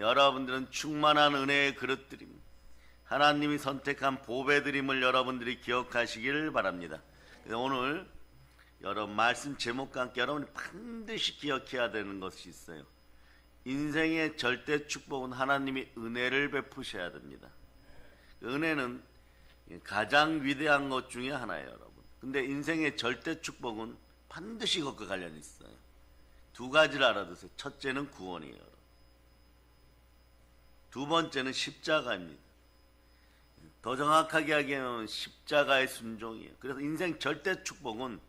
여러분들은 충만한 은혜의 그릇들입니다. 하나님이 선택한 보배드림을 여러분들이 기억하시기를 바랍니다. 그래서 오늘 여러분 말씀 제목과 함께 여러분이 반드시 기억해야 되는 것이 있어요. 인생의 절대 축복은 하나님이 은혜를 베푸셔야 됩니다. 은혜는 가장 위대한 것 중에 하나예요, 여러분. 근데 인생의 절대 축복은 반드시 그것과 관련이 있어요. 두 가지를 알아두세요. 첫째는 구원이에요, 여러분. 두 번째는 십자가입니다. 더 정확하게 하기에는 십자가의 순종이에요. 그래서 인생 절대 축복은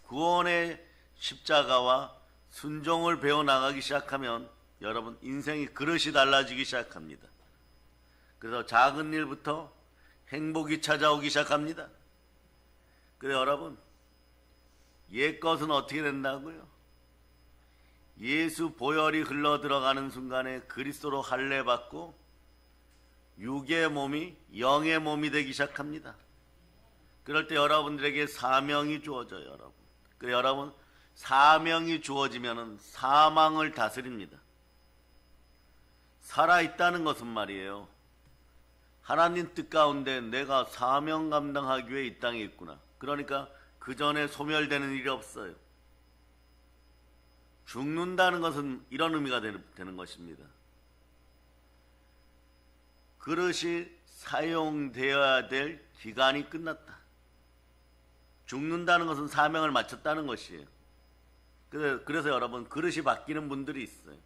구원의 십자가와 순종을 배워나가기 시작하면 여러분 인생의 그릇이 달라지기 시작합니다. 그래서 작은 일부터 행복이 찾아오기 시작합니다. 그래서 여러분 옛것은 어떻게 된다고요? 예수 보혈이 흘러 들어가는 순간에 그리스도로 할례받고 육의 몸이 영의 몸이 되기 시작합니다. 그럴 때 여러분들에게 사명이 주어져요, 여러분. 그래 여러분 사명이 주어지면은 사망을 다스립니다. 살아있다는 것은 말이에요. 하나님 뜻 가운데 내가 사명 감당하기 위해 이 땅에 있구나. 그러니까 그 전에 소멸되는 일이 없어요. 죽는다는 것은 이런 의미가 되는 것입니다. 그릇이 사용되어야 될 기간이 끝났다. 죽는다는 것은 사명을 마쳤다는 것이에요. 그래서 여러분 그릇이 바뀌는 분들이 있어요.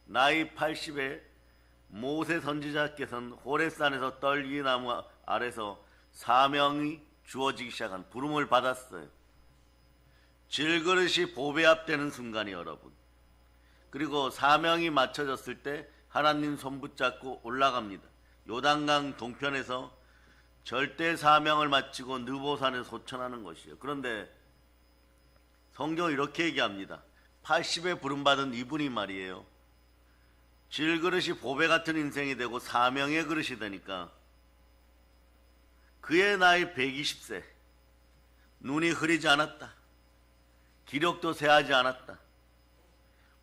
나이 80에 모세 선지자께서는 호렙산에서 떨기나무 아래서 사명이 주어지기 시작한 부름을 받았어요. 질그릇이 보배 앞되는 순간이 여러분. 그리고 사명이 맞춰졌을 때 하나님 손 붙잡고 올라갑니다. 요단강 동편에서 절대 사명을 마치고 느보산에 소천하는 것이에요. 그런데 성경은 이렇게 얘기합니다. 80에 부름받은 이분이 말이에요. 질그릇이 보배 같은 인생이 되고 사명의 그릇이 되니까 그의 나이 120세. 눈이 흐리지 않았다. 기력도 쇠하지 않았다.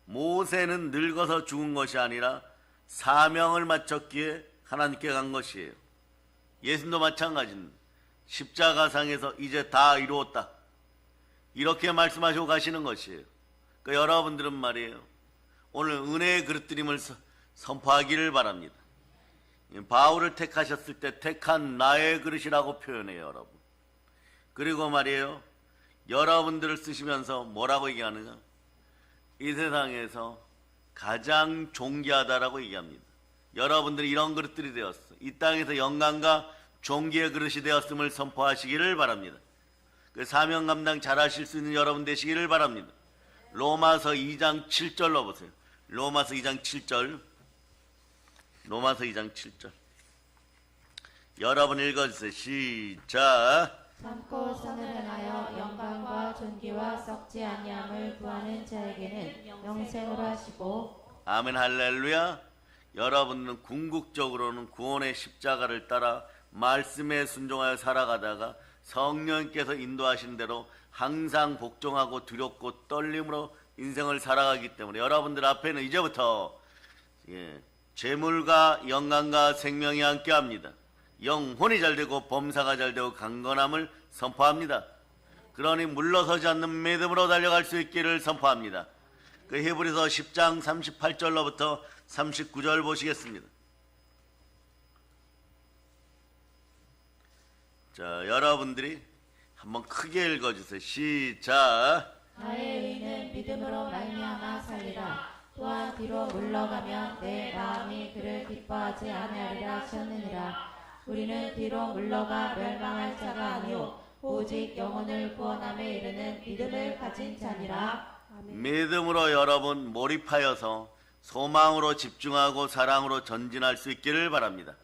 모세는 늙어서 죽은 것이 아니라 사명을 마쳤기에 하나님께 간 것이에요. 예수님도 마찬가지입니다. 십자가상에서 이제 다 이루었다. 이렇게 말씀하시고 가시는 것이에요. 그러니까 여러분들은 말이에요. 오늘 은혜의 그릇드림을 선포하기를 바랍니다. 바울을 택하셨을 때 택한 나의 그릇이라고 표현해요, 여러분. 그리고 말이에요. 여러분들을 쓰시면서 뭐라고 얘기하느냐? 이 세상에서 가장 존귀하다라고 얘기합니다. 여러분들이 이런 그릇들이 되었어. 이 땅에서 영광과 존귀의 그릇이 되었음을 선포하시기를 바랍니다. 그 사명 감당 잘하실 수 있는 여러분 되시기를 바랍니다. 로마서 2장 7절로 보세요. 로마서 2장 7절. 로마서 2장 7절. 여러분 읽어주세요. 시작. 참고 선을 행하여 영광과 존귀와 썩지 아니함을 구하는 자에게는 영생으로 하시고. 아멘 할렐루야. 여러분은 궁극적으로는 구원의 십자가를 따라 말씀에 순종하여 살아가다가 성령께서 인도하시는 대로 항상 복종하고 두렵고 떨림으로 인생을 살아가기 때문에 여러분들 앞에는 이제부터 재물과 영광과 생명이 함께합니다. 영혼이 잘되고 범사가 잘되고 강건함을 선포합니다. 그러니 물러서지 않는 믿음으로 달려갈 수 있기를 선포합니다. 그 히브리서 10장 38절로부터 39절 보시겠습니다. 자, 여러분들이 한번 크게 읽어주세요. 시작. 나의 의인은 믿음으로 말미암아 살리라. 또한 뒤로 물러가면 내 마음이 그를 기뻐하지 아니하리라 하셨느니라. 우리는 뒤로 물러가 멸망할 자가 아니오 오직 영혼을 구원함에 이르는 믿음을 가진 자니라. 아멘. 믿음으로 여러분 몰입하여서 소망으로 집중하고 사랑으로 전진할 수 있기를 바랍니다.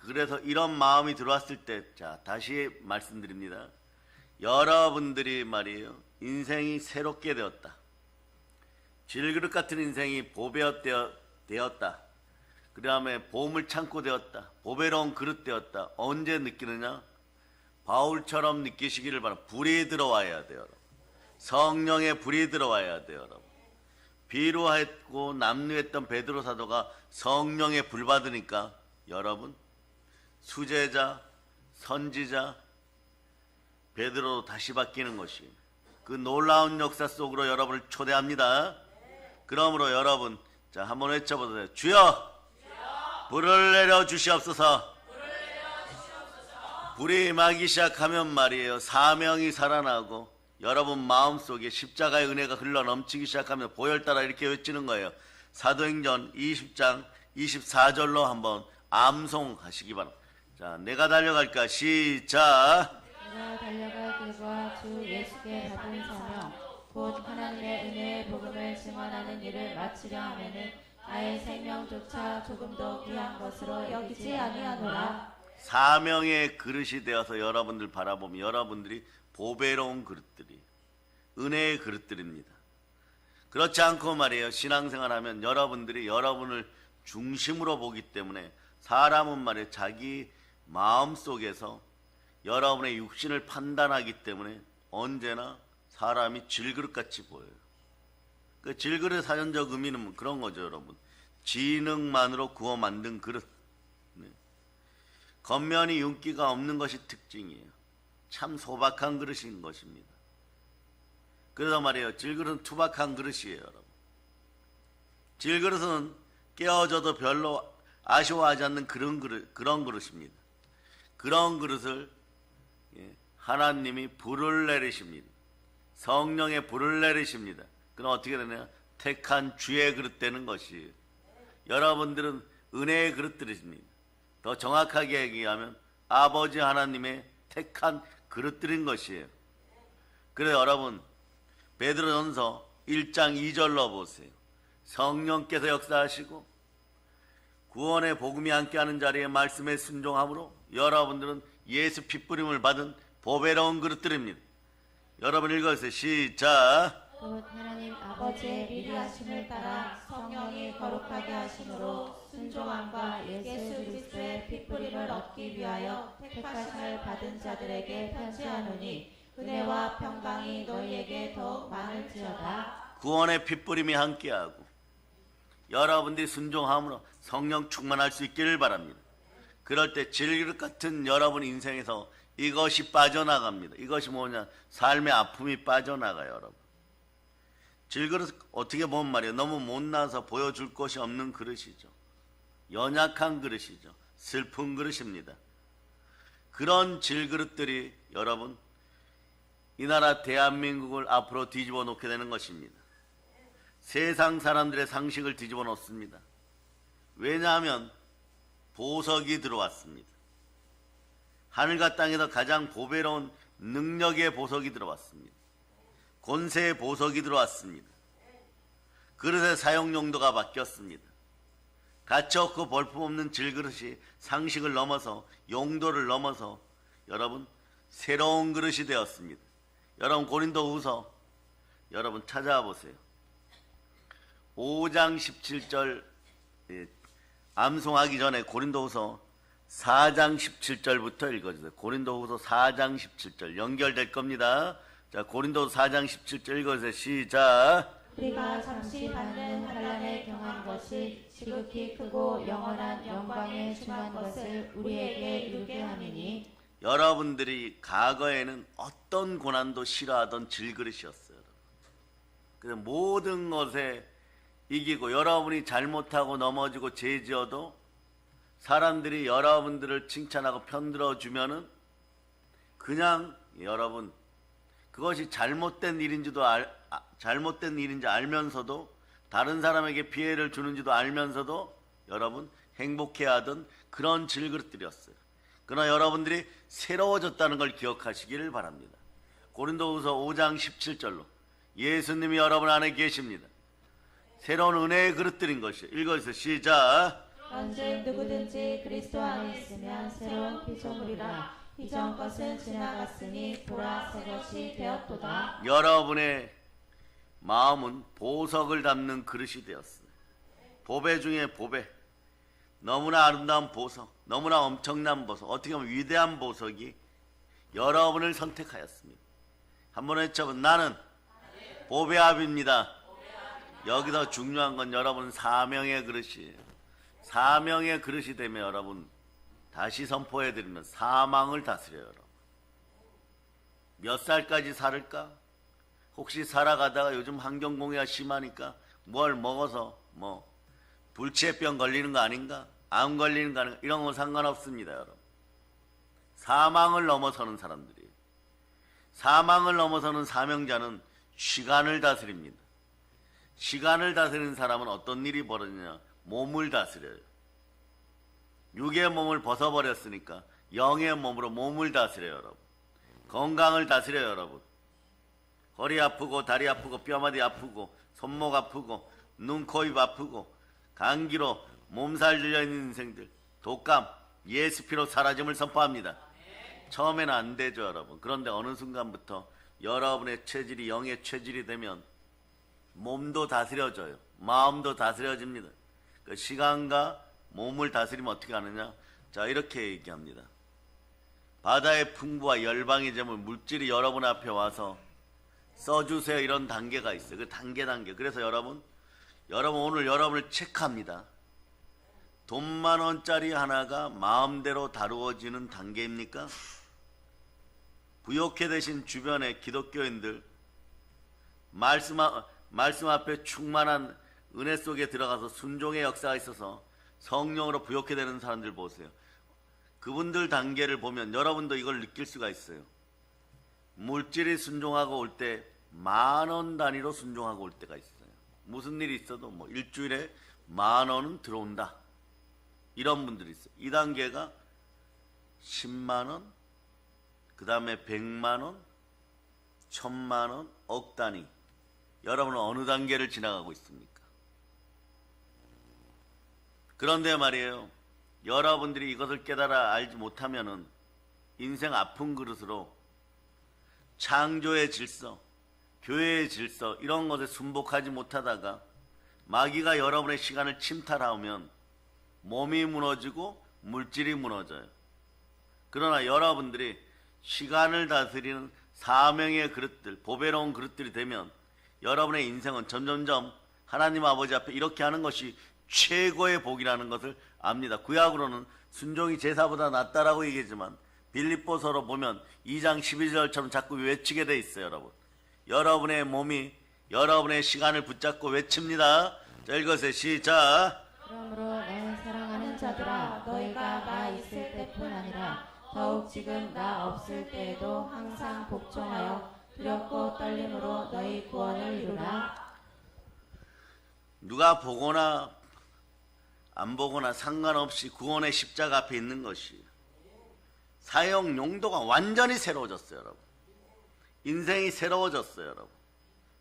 그래서 이런 마음이 들어왔을 때, 자, 다시 말씀드립니다. 여러분들이 말이에요, 인생이 새롭게 되었다. 질그릇 같은 인생이 보배업 되었다. 그 다음에 보물 창고 되었다. 보배로운 그릇 되었다. 언제 느끼느냐? 바울처럼 느끼시기를 바랍니다. 불이 들어와야 돼요, 여러분. 성령의 불이 들어와야 돼요, 여러분. 비루했고 남루했던 베드로 사도가 성령에 불 받으니까 여러분 수제자, 선지자 베드로도 다시 바뀌는 것이 그 놀라운 역사 속으로 여러분을 초대합니다. 그러므로 여러분 자 한번 외쳐보세요. 주여 불을 내려 주시옵소서. 불이 임하기 시작하면 말이에요. 사명이 살아나고 여러분 마음속에 십자가의 은혜가 흘러넘치기 시작하면 보혈 따라 이렇게 외치는 거예요. 사도행전 20장 24절로 한번 암송하시기 바랍니다. 자, 내가 달려갈까? 시작. 내가 달려갈 길과 주 예수께 받은 사명 곧 하나님의 은혜의 복음을 증언하는 일을 마치려 하면은 나의 생명조차 조금도 귀한 것으로 여기지 아니하노라. 사명의 그릇이 되어서 여러분들 바라보면 여러분들이 보배로운 그릇들이 은혜의 그릇들입니다. 그렇지 않고 말이에요. 신앙생활하면 여러분들이 여러분을 중심으로 보기 때문에 사람은 말이에요. 자기 마음속에서 여러분의 육신을 판단하기 때문에 언제나 사람이 질그릇같이 보여요. 그 질그릇의 사전적 의미는 그런 거죠, 여러분. 지능만으로 구워 만든 그릇. 네. 겉면이 윤기가 없는 것이 특징이에요. 참 소박한 그릇인 것입니다. 그래서 말이에요. 질그릇은 투박한 그릇이에요, 여러분. 질그릇은 깨어져도 별로 아쉬워하지 않는 그런 그릇입니다. 그런 그릇을 하나님이 불을 내리십니다. 성령의 불을 내리십니다. 그럼 어떻게 되냐? 택한 주의 그릇 되는 것이에요. 여러분들은 은혜의 그릇들이십니다. 더 정확하게 얘기하면 아버지 하나님의 택한 그릇들인 것이에요. 그래서 여러분 베드로전서 1장 2절로 보세요. 성령께서 역사하시고 구원의 복음이 함께하는 자리에 말씀에 순종함으로 여러분들은 예수 핏부림을 받은 보배로운 그릇들입니다. 여러분 읽어주세요. 시작. 곧 하나님 아버지의 미리 하심을 따라 성령이 거룩하게 하심으로 순종함과 예수 그리스도의 핏부림을 얻기 위하여 택하심을 받은 자들에게 편지하노니 은혜와 평강이 너희에게 더욱 많을지어다. 구원의 핏부림이 함께하고 여러분들이 순종함으로 성령 충만할 수 있기를 바랍니다. 그럴 때 질그릇 같은 여러분 인생에서 이것이 빠져나갑니다. 이것이 뭐냐? 삶의 아픔이 빠져나가요, 여러분. 질그릇 어떻게 보면 말이에요. 너무 못나서 보여줄 것이 없는 그릇이죠. 연약한 그릇이죠. 슬픈 그릇입니다. 그런 질그릇들이 여러분 이 나라 대한민국을 앞으로 뒤집어 놓게 되는 것입니다. 세상 사람들의 상식을 뒤집어 놓습니다. 왜냐하면 보석이 들어왔습니다. 하늘과 땅에서 가장 보배로운 능력의 보석이 들어왔습니다. 권세의 보석이 들어왔습니다. 그릇의 사용 용도가 바뀌었습니다. 가치 없고 볼품없는 질그릇이 상식을 넘어서 용도를 넘어서 여러분 새로운 그릇이 되었습니다. 여러분 고린도후서 여러분 찾아와 보세요. 5장 17절 암송하기 전에 고린도후서 4장 17절부터 읽어주세요. 고린도후서 4장 17절 연결될 겁니다. 자, 고린도후서 4장 17절 읽어주세요. 시작. 우리가 잠시 받는 환난에 경한 것이 지극히 크고 영원한 영광에 충만 것을 우리에게 이루게 함이니. 여러분들이 과거에는 어떤 고난도 싫어하던 질그릇이었어요. 그래서 모든 것에 이기고 여러분이 잘못하고 넘어지고 죄지어도 사람들이 여러분들을 칭찬하고 편들어 주면은 그냥 여러분 그것이 잘못된 일인지 알면서도 다른 사람에게 피해를 주는지도 알면서도 여러분 행복해하던 그런 질그릇들이었어요. 그러나 여러분들이 새로워졌다는 걸 기억하시기를 바랍니다. 고린도후서 5장 17절로 예수님이 여러분 안에 계십니다. 새로운 은혜의 그릇들인 것이 읽어주세요. 시작. 언제 누구든지 그리스도 안에 있으면 새로운 피조물이라 이전 것은 지나갔으니 보라 새 것이 되었도다. 여러분의 마음은 보석을 담는 그릇이 되었어요. 보배 중에 보배, 너무나 아름다운 보석, 너무나 엄청난 보석, 어떻게 보면 위대한 보석이 여러분을 선택하였습니다. 한번 외쳐보면 나는 보배압입니다. 여기서 중요한 건 여러분 사명의 그릇이에요. 사명의 그릇이 되면 여러분 다시 선포해드리면 사망을 다스려요. 여러분. 몇 살까지 살을까? 혹시 살아가다가 요즘 환경공해가 심하니까 뭘 먹어서 뭐 불치병 걸리는 거 아닌가? 암 걸리는 거 아닌가? 이런 건 상관없습니다. 여러분. 사망을 넘어서는 사람들이에요. 사망을 넘어서는 사명자는 시간을 다스립니다. 시간을 다스리는 사람은 어떤 일이 벌어지냐? 몸을 다스려요. 육의 몸을 벗어버렸으니까 영의 몸으로 몸을 다스려요. 여러분. 건강을 다스려요. 여러분. 허리 아프고 다리 아프고 뼈마디 아프고 손목 아프고 눈, 코, 입 아프고 감기로 몸살 들려있는 인생들 독감 예수 피로 사라짐을 선포합니다. 처음에는 안 되죠. 여러분. 그런데 어느 순간부터 여러분의 체질이 영의 체질이 되면 몸도 다스려져요. 마음도 다스려집니다. 그 시간과 몸을 다스리면 어떻게 하느냐? 자, 이렇게 얘기합니다. 바다의 풍부와 열방의 재물 물질이 여러분 앞에 와서 써주세요. 이런 단계가 있어요. 그 단계. 그래서 여러분 오늘 여러분을 체크합니다. 돈 10,000원짜리 하나가 마음대로 다루어지는 단계입니까? 부욕해 되신 주변의 기독교인들 말씀 앞에 충만한 은혜 속에 들어가서 순종의 역사가 있어서 성령으로 부욕해 되는 사람들 보세요. 그분들 단계를 보면 여러분도 이걸 느낄 수가 있어요. 물질이 순종하고 올 때 10,000원 단위로 순종하고 올 때가 있어요. 무슨 일이 있어도 뭐 일주일에 10,000원은 들어온다. 이런 분들이 있어요. 이 단계가 10만원, 그 다음에 100만원, 1,000만원, 억 단위. 여러분은 어느 단계를 지나가고 있습니까? 그런데 말이에요. 여러분들이 이것을 깨달아 알지 못하면은 인생 아픈 그릇으로 창조의 질서, 교회의 질서 이런 것에 순복하지 못하다가 마귀가 여러분의 시간을 침탈하면 몸이 무너지고 물질이 무너져요. 그러나 여러분들이 시간을 다스리는 사명의 그릇들, 보배로운 그릇들이 되면 여러분의 인생은 점점점 하나님 아버지 앞에 이렇게 하는 것이 최고의 복이라는 것을 압니다. 구약으로는 순종이 제사보다 낫다라고 얘기하지만 빌립보서로 보면 2장 12절처럼 자꾸 외치게 돼 있어요. 여러분. 여러분의 몸이 여러분의 시간을 붙잡고 외칩니다. 자, 읽으세요. 시작. 그러므로 내 사랑하는 자들아 너희가 나 있을 때뿐 아니라 더욱 지금 나 없을 때에도 항상 복종하여 두렵고 떨림으로 너희 구원을 이루라. 누가 보거나 안 보거나 상관없이 구원의 십자가 앞에 있는 것이 사용 용도가 완전히 새로워졌어요. 여러분. 인생이 새로워졌어요. 여러분.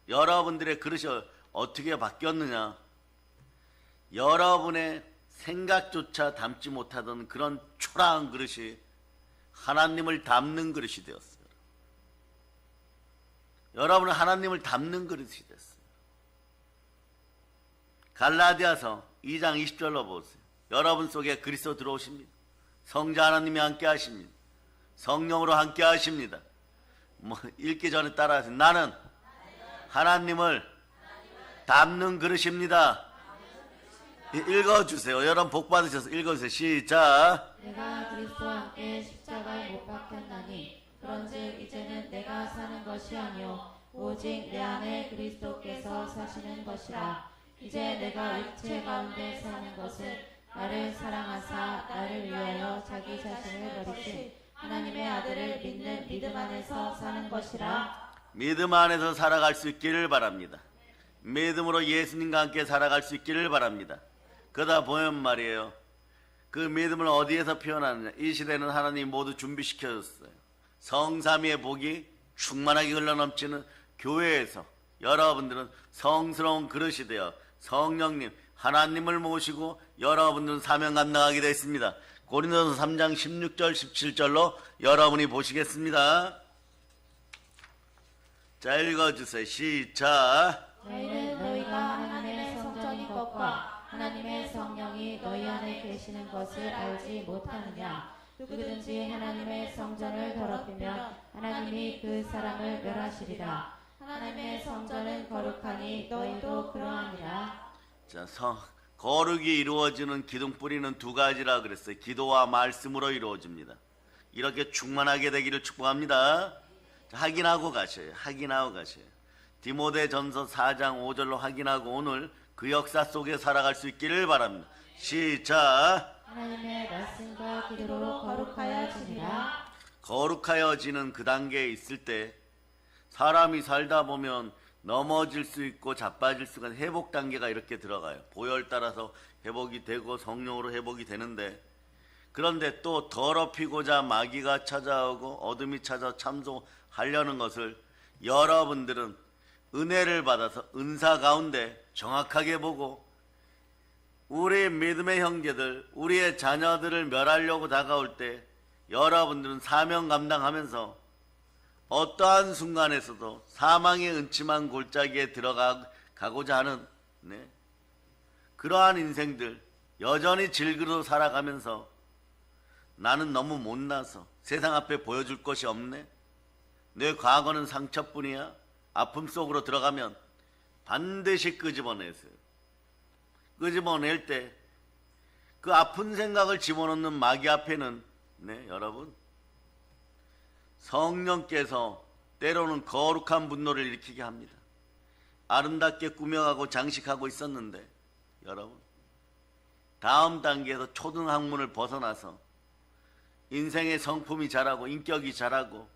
여러분들의 그릇이 어떻게 바뀌었느냐? 여러분의 생각조차 담지 못하던 그런 초라한 그릇이 하나님을 담는 그릇이 되었어요. 여러분은 하나님을 담는 그릇이 됐어요. 갈라디아서 2장 20절로 보세요. 여러분 속에 그리스도 들어오십니다. 성자 하나님이 함께 하십니다. 성령으로 함께 하십니다. 뭐 읽기 전에 따라하세요. 나는 하나님을 담는 그릇입니다. 읽어주세요. 여러분 복 받으셔서 읽어주세요. 시작. 내가 그리스도와 함께 십자가에 못 박혔나니 그런즉 이제는 내가 사는 것이 아니요 오직 내 안에 그리스도께서 사시는 것이라. 이제 내가 육체 가운데 사는 것은 나를 사랑하사 나를 위하여 자기 자신을 버리신 하나님의 아들을 믿는 믿음 안에서 사는 것이라. 믿음 안에서 살아갈 수 있기를 바랍니다. 믿음으로 예수님과 함께 살아갈 수 있기를 바랍니다. 그러다 보면 말이에요. 그 믿음을 어디에서 표현하느냐. 이 시대는 하나님 모두 준비시켜줬어요. 성삼위의 복이 충만하게 흘러넘치는 교회에서 여러분들은 성스러운 그릇이 되어 성령님 하나님을 모시고 여러분들은 사명 감당하게 되어 있습니다. 고린도서 3장 16절 17절로 여러분이 보시겠습니다. 자, 읽어주세요. 시작. 너희는 너희가 하나님의 성전인 것과 하나님의 성령이 너희 안에 계시는 것을 알지 못하느냐. 누구든지 하나님의 성전을 더럽히면 하나님이 그 사람을 멸하시리라. 하나님의 성전은 거룩하니 너희도 그러하니라. 자, 거룩이 이루어지는 기둥뿌리는 두 가지라 그랬어요. 기도와 말씀으로 이루어집니다. 이렇게 충만하게 되기를 축복합니다. 자, 확인하고 가셔요. 확인하고 가셔요. 디모데전서 4장 5절로 확인하고 오늘 그 역사 속에 살아갈 수 있기를 바랍니다. 시작. 하나님의 말씀과 기도로 거룩하여지니라. 거룩하여지는 그 단계에 있을 때 사람이 살다 보면 넘어질 수 있고 자빠질 수가 있는 회복 단계가 이렇게 들어가요. 보혈 따라서 회복이 되고 성령으로 회복이 되는데, 그런데 또 더럽히고자 마귀가 찾아오고 어둠이 찾아 참소하려는 것을 여러분들은 은혜를 받아서 은사 가운데 정확하게 보고 우리 믿음의 형제들, 우리의 자녀들을 멸하려고 다가올 때 여러분들은 사명 감당하면서 어떠한 순간에서도 사망의 은침한 골짜기에 들어가고자 하는 그러한 인생들, 여전히 질그러 살아가면서 나는 너무 못나서 세상 앞에 보여줄 것이 없네, 내 과거는 상처뿐이야, 아픔 속으로 들어가면 반드시 끄집어내세요. 끄집어낼 때 그 아픈 생각을 집어넣는 마귀 앞에는 여러분, 성령께서 때로는 거룩한 분노를 일으키게 합니다. 아름답게 꾸며가고 장식하고 있었는데 여러분, 다음 단계에서 초등학문을 벗어나서 인생의 성품이 자라고 인격이 자라고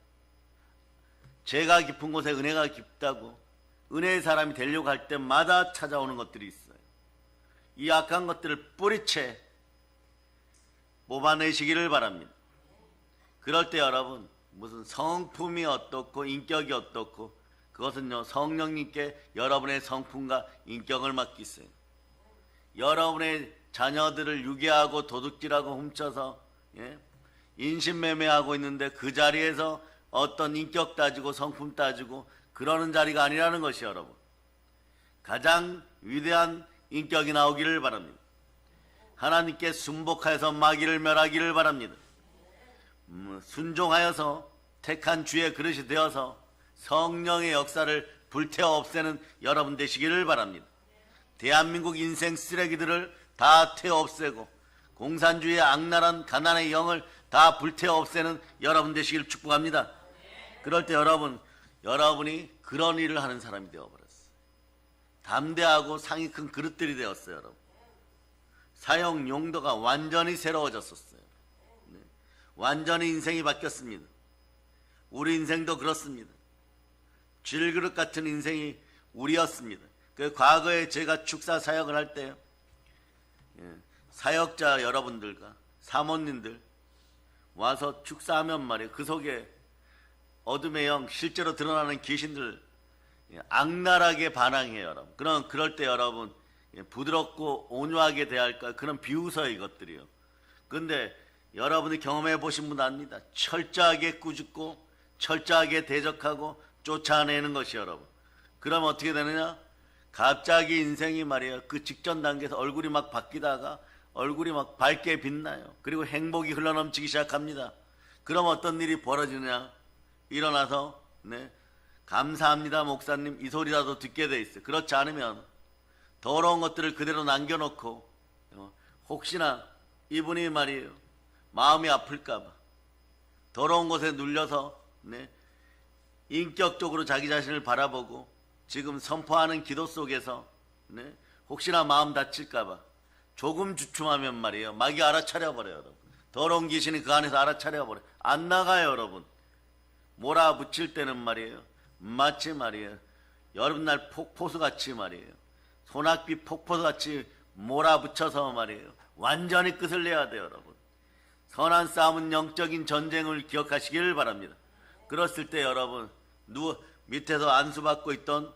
죄가 깊은 곳에 은혜가 깊다고 은혜의 사람이 되려고 할 때마다 찾아오는 것들이 있어요. 이 악한 것들을 뿌리채 뽑아내시기를 바랍니다. 그럴 때 여러분, 무슨 성품이 어떻고 인격이 어떻고, 그것은요 성령님께 여러분의 성품과 인격을 맡기세요. 여러분의 자녀들을 유괴하고 도둑질하고 훔쳐서 인신매매하고 있는데 그 자리에서 어떤 인격 따지고 성품 따지고 그러는 자리가 아니라는 것이 여러분, 가장 위대한 인격이 나오기를 바랍니다. 하나님께 순복하여서 마귀를 멸하기를 바랍니다. 순종하여서 택한 주의 그릇이 되어서 성령의 역사를 불태워 없애는 여러분 되시기를 바랍니다. 대한민국 인생 쓰레기들을 다 태워 없애고 공산주의의 악랄한 가난의 영을 다 불태워 없애는 여러분 되시기를 축복합니다. 그럴 때 여러분이 그런 일을 하는 사람이 되어버렸어요. 담대하고 상이 큰 그릇들이 되었어요. 여러분, 사용 용도가 완전히 새로워졌었어요. 완전히 인생이 바뀌었습니다. 우리 인생도 그렇습니다. 질그릇 같은 인생이 우리였습니다. 그 과거에 제가 축사 사역을 할 때요, 사역자 여러분들과 사모님들 와서 축사하면 말이에요, 그 속에 어둠의 영, 실제로 드러나는 귀신들 악랄하게 반항해요. 여러분, 그럴 때 여러분 부드럽고 온유하게 대할까, 그런 비웃어요 이것들이요. 근데 여러분이 경험해 보신 분 압니다. 철저하게 꾸짖고 철저하게 대적하고 쫓아내는 것이 여러분. 그럼 어떻게 되느냐? 갑자기 인생이 말이에요, 그 직전 단계에서 얼굴이 막 바뀌다가 얼굴이 막 밝게 빛나요. 그리고 행복이 흘러넘치기 시작합니다. 그럼 어떤 일이 벌어지느냐? 일어나서 감사합니다 목사님 이 소리라도 듣게 돼 있어요. 그렇지 않으면 더러운 것들을 그대로 남겨놓고 혹시나 이분이 말이에요 마음이 아플까봐 더러운 것에 눌려서 인격적으로 자기 자신을 바라보고 지금 선포하는 기도 속에서 혹시나 마음 다칠까봐 조금 주춤하면 말이에요 마귀 알아차려버려요. 여러분, 더러운 귀신이 그 안에서 알아차려버려요. 안 나가요. 여러분, 몰아붙일 때는 말이에요 마치 말이에요 여름날 폭포수같이 말이에요 소낙비 폭포수같이 몰아붙여서 말이에요 완전히 끝을 내야 돼요. 여러분, 선한 싸움은 영적인 전쟁을 기억하시기를 바랍니다. 그랬을 때 여러분, 밑에서 안수받고 있던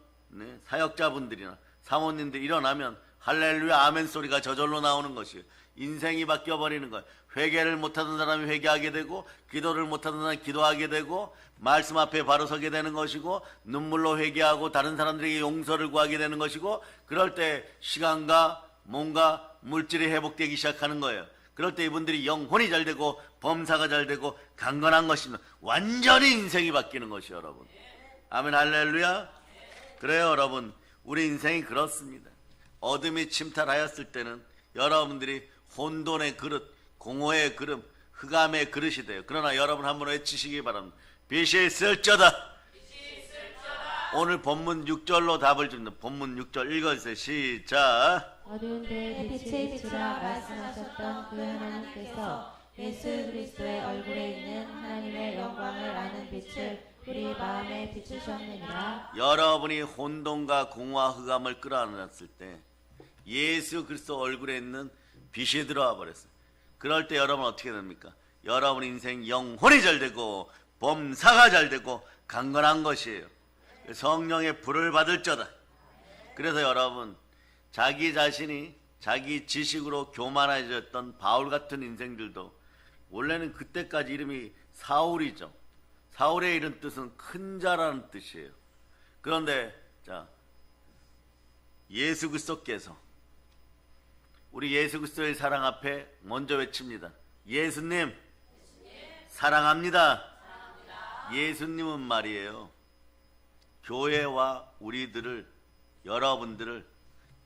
사역자분들이나 사모님들 일어나면 할렐루야 아멘 소리가 저절로 나오는 것이에요. 인생이 바뀌어버리는 거예요. 회개를 못하던 사람이 회개하게 되고 기도를 못하던 사람이 기도하게 되고 말씀 앞에 바로 서게 되는 것이고 눈물로 회개하고 다른 사람들에게 용서를 구하게 되는 것이고, 그럴 때 시간과 몸과 물질이 회복되기 시작하는 거예요. 그럴 때 이분들이 영혼이 잘 되고 범사가 잘 되고 강건한 것입니다. 완전히 인생이 바뀌는 것이요. 여러분, 아멘 할렐루야. 그래요, 여러분. 우리 인생이 그렇습니다. 어둠이 침탈하였을 때는 여러분들이 혼돈의 그릇, 공허의 그릇, 흑암의 그릇이 돼요. 그러나 여러분 한번 외치시기 바랍니다. 빛이 있을저다. 오늘 본문 6절로 답을 줍니다. 본문 6절 읽어주세요. 시작. 어두운 데에 빛이 비추라 말씀하셨던 그 하나님께서 예수 그리스도의 얼굴에 있는 하나님의 영광을 아는 빛을 우리 마음에 비추셨느니라. 여러분이 혼돈과 공허와 흑암을 끌어안았을 때 예수 그리스도 얼굴에 있는 빛이 들어와 버렸어요. 그럴 때 여러분 어떻게 됩니까? 여러분 인생 영혼이 잘 되고 범사가 잘 되고 강건한 것이에요. 성령의 불을 받을 자다. 그래서 여러분 자기 자신이 자기 지식으로 교만해졌던 바울 같은 인생들도 원래는 그때까지 이름이 사울이죠. 사울의 이런 뜻은 큰 자라는 뜻이에요. 그런데 자 예수 그리스도께서 우리 예수 그리스도의 사랑 앞에 먼저 외칩니다. 예수님 사랑합니다. 예수님은 말이에요. 교회와 우리들을 여러분들을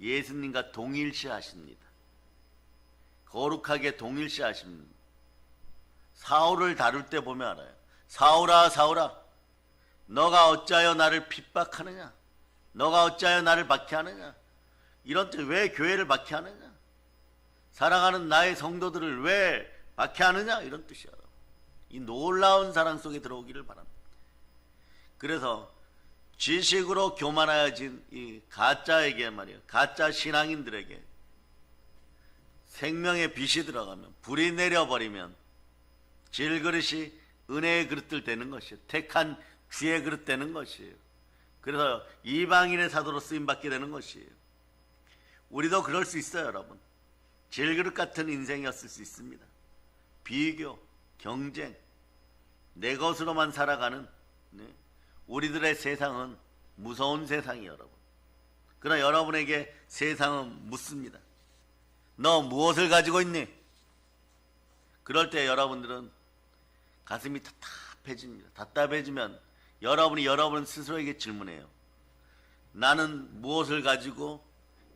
예수님과 동일시하십니다. 거룩하게 동일시하십니다. 사울을 다룰 때 보면 알아요. 사울아 사울아 너가 어찌하여 나를 핍박하느냐? 너가 어찌하여 나를 박해하느냐? 이런 때 왜 교회를 박해하느냐? 사랑하는 나의 성도들을 왜 박해하느냐? 이런 뜻이야. 이 놀라운 사랑 속에 들어오기를 바랍니다. 그래서 지식으로 교만하여진 이 가짜에게 말이에요. 가짜 신앙인들에게 생명의 빛이 들어가면 불이 내려버리면 질그릇이 은혜의 그릇들 되는 것이에요. 택한 주의 그릇 되는 것이에요. 그래서 이방인의 사도로 쓰임받게 되는 것이에요. 우리도 그럴 수 있어요, 여러분. 질그릇 같은 인생이었을 수 있습니다. 비교, 경쟁, 내 것으로만 살아가는 우리들의 세상은 무서운 세상이에요, 여러분. 그러나 여러분에게 세상은 묻습니다. 너 무엇을 가지고 있니? 그럴 때 여러분들은 가슴이 답답해집니다. 답답해지면 여러분이 여러분 스스로에게 질문해요. 나는 무엇을 가지고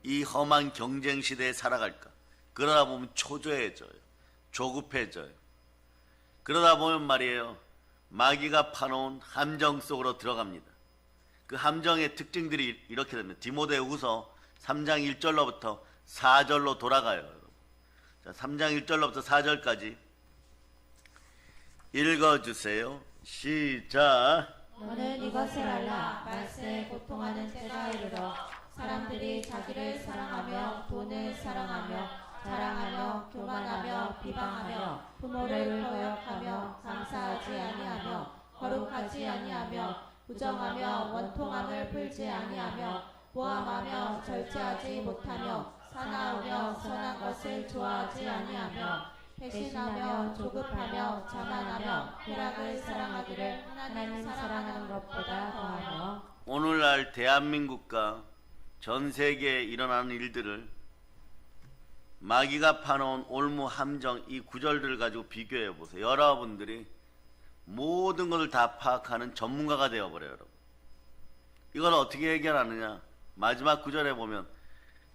이 험한 경쟁 시대에 살아갈까? 그러다 보면 초조해져요. 조급해져요. 그러다 보면 말이에요. 마귀가 파놓은 함정 속으로 들어갑니다. 그 함정의 특징들이 이렇게 됩니다. 디모데후서 3장 1절로부터 4절로 돌아가요. 자, 3장 1절로부터 4절까지 읽어주세요. 시작. 너는 이것을 알라. 말세에 고통하는 때가 이르러 사람들이 자기를 사랑하며 돈을 사랑하며 자랑하며 교만하며 비방하며 부모를 거역하며 감사하지 아니하며 거룩하지 아니하며 부정하며 원통함을 풀지 아니하며 모함하며 절제하지 못하며 사나우며 선한 것을 좋아하지 아니하며 배신하며 조급하며 자만하며 쾌락을 사랑하기를 하나님 사랑하는 것보다 더하며. 오늘날 대한민국과 전 세계에 일어나는 일들을 마귀가 파놓은 올무 함정 이 구절들을 가지고 비교해 보세요. 여러분들이 모든 것을 다 파악하는 전문가가 되어버려요. 여러분. 이걸 어떻게 해결하느냐? 마지막 구절에 보면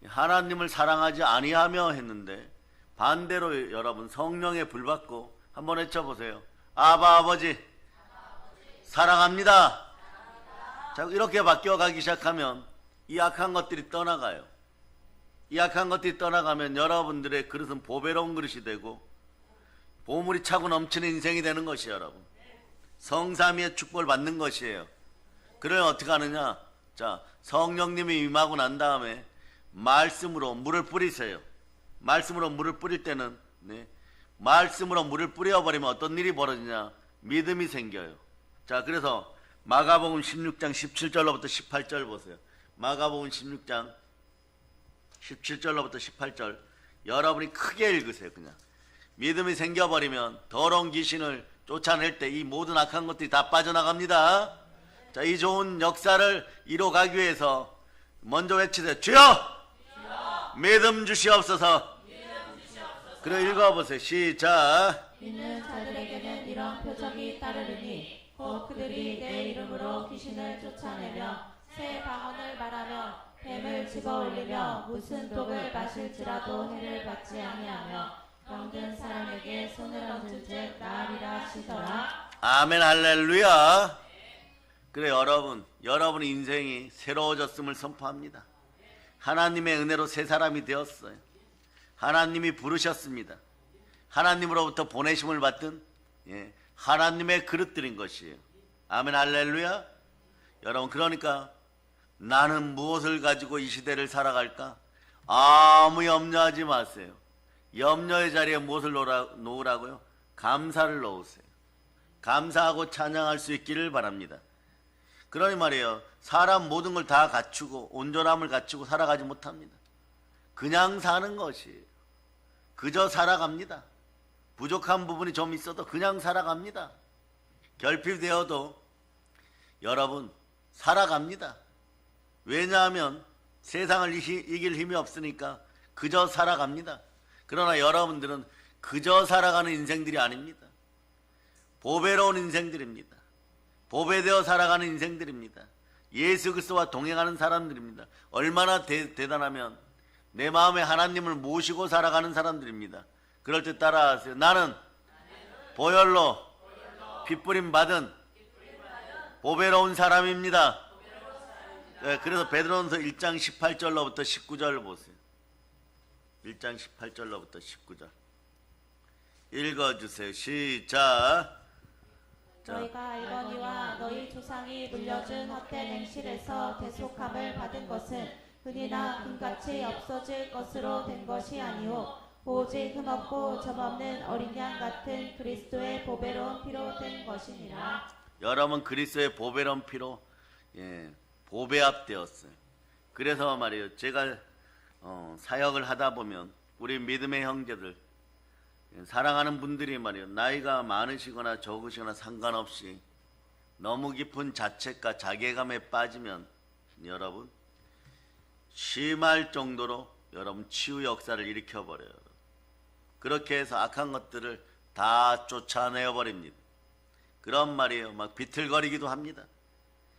하나님을 사랑하지 아니하며 했는데 반대로 여러분 성령의 불 받고 한번 외쳐보세요. 아바 아버지 사랑합니다. 자, 이렇게 바뀌어가기 시작하면 이 악한 것들이 떠나가요. 이 악한 것들이 떠나가면 여러분들의 그릇은 보배로운 그릇이 되고 보물이 차고 넘치는 인생이 되는 것이에요. 여러분. 성삼위의 축복을 받는 것이에요. 그러면 어떻게 하느냐? 자, 성령님이 임하고 난 다음에 말씀으로 물을 뿌리세요. 말씀으로 물을 뿌릴 때는 말씀으로 물을 뿌려버리면 어떤 일이 벌어지냐? 믿음이 생겨요. 자, 그래서 마가복음 16장 17절로부터 18절 보세요. 마가복음 16장 17절로부터 18절 여러분이 크게 읽으세요. 그냥 믿음이 생겨버리면 더러운 귀신을 쫓아낼 때 이 모든 악한 것들이 다 빠져나갑니다. 자, 이 좋은 역사를 이뤄가기 위해서 먼저 외치세요. 주여! 믿음 주시옵소서. 그래 읽어보세요. 시작. 믿는 자들에게는 이런 표적이 따르리니 곧 그들이 내 이름으로 귀신을 쫓아내며 새 방언을 말하며 뱀을 집어 올리며 무슨 독을 마실지라도 해를 받지 아니하며 병든 사람에게 손을 얹은즉 나으리라 하시더라. 아멘 할렐루야. 그래 여러분 인생이 새로워졌음을 선포합니다. 하나님의 은혜로 새 사람이 되었어요. 하나님이 부르셨습니다. 하나님으로부터 보내심을 받은 하나님의 그릇들인 것이에요. 아멘 할렐루야. 여러분 그러니까 나는 무엇을 가지고 이 시대를 살아갈까? 아무 염려하지 마세요. 염려의 자리에 무엇을 놓으라고요? 감사를 놓으세요. 감사하고 찬양할 수 있기를 바랍니다. 그러니 말이에요. 사람 모든 걸 다 갖추고 온전함을 갖추고 살아가지 못합니다. 그냥 사는 것이에요. 그저 살아갑니다. 부족한 부분이 좀 있어도 그냥 살아갑니다. 결핍되어도 여러분 살아갑니다. 왜냐하면 세상을 이길 힘이 없으니까 그저 살아갑니다. 그러나 여러분들은 그저 살아가는 인생들이 아닙니다. 보배로운 인생들입니다. 보배되어 살아가는 인생들입니다. 예수 그리스도와 동행하는 사람들입니다. 얼마나 대단하면 내 마음에 하나님을 모시고 살아가는 사람들입니다. 그럴 때 따라하세요. 나는 보혈로 핏부림 받은 보배로운 사람입니다. 네, 그래서 베드로전서 1장 18절로부터 19절 보세요. 1장 18절로부터 19절 읽어주세요. 시작. 너희가 알거니와 너희 조상이 물려준 헛된 행실에서 대속함을 받은 것은 은이나 금같이 없어질 것으로 된 것이 아니오 오직 흠없고 점없는 어린 양 같은 그리스도의 보배로운 피로 된 것이니라. 여러분 그리스도의 보배로운 피로 보배합되었어요. 그래서 말이에요. 제가 사역을 하다 보면 우리 믿음의 형제들 사랑하는 분들이 말이에요. 나이가 많으시거나 적으시거나 상관없이 너무 깊은 자책과 자괴감에 빠지면 여러분 심할 정도로 여러분 치유 역사를 일으켜버려요. 그렇게 해서 악한 것들을 다 쫓아내어 버립니다. 그런 말이에요. 막 비틀거리기도 합니다.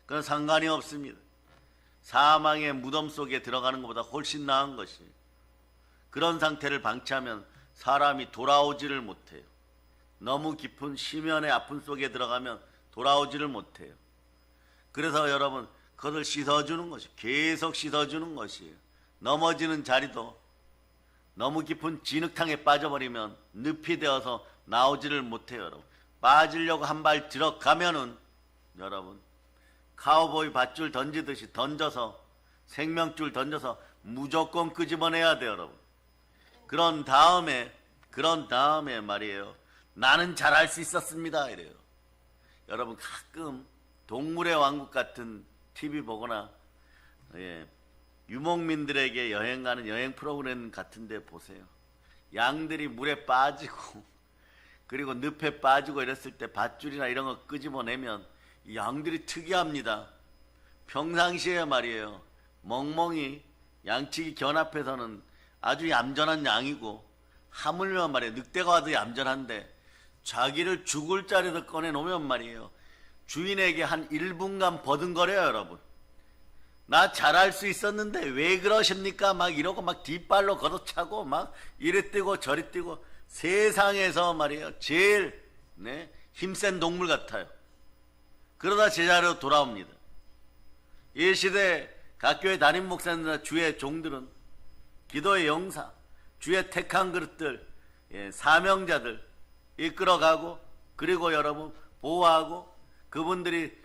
그건 상관이 없습니다. 사망의 무덤 속에 들어가는 것보다 훨씬 나은 것이에요. 그런 상태를 방치하면 사람이 돌아오지를 못해요. 너무 깊은 심연의 아픔 속에 들어가면 돌아오지를 못해요. 그래서 여러분 그것을 씻어주는 것이 계속 씻어주는 것이에요. 넘어지는 자리도 너무 깊은 진흙탕에 빠져버리면 늪이 되어서 나오지를 못해요. 여러분 빠지려고 한 발 들어가면은 여러분 카우보이 밧줄 던지듯이 던져서 생명줄 던져서 무조건 끄집어내야 돼요. 여러분 그런 다음에 말이에요. 나는 잘할 수 있었습니다 이래요. 여러분 가끔 동물의 왕국 같은 TV 보거나 유목민들에게 여행 가는 여행 프로그램 같은데 보세요. 양들이 물에 빠지고 그리고 늪에 빠지고 이랬을 때 밧줄이나 이런 거 끄집어내면 이 양들이 특이합니다. 평상시에 말이에요. 멍멍이 양치기 견 앞에서는 아주 얌전한 양이고 하물며 말이에요. 늑대가 와도 얌전한데 자기를 죽을 자리에서 꺼내놓으면 말이에요. 주인에게 한 1분간 버둥거려요. 여러분 나 잘할 수 있었는데 왜 그러십니까? 막 이러고 막 뒷발로 걷어차고 막 이리 뛰고 저리 뛰고 세상에서 말이에요. 제일 힘센 동물 같아요. 그러다 제자리로 돌아옵니다. 이 시대 각 교회 담임 목사님이나 주의 종들은 기도의 용사, 주의 택한 그릇들, 사명자들 이끌어가고 그리고 여러분 보호하고 그분들이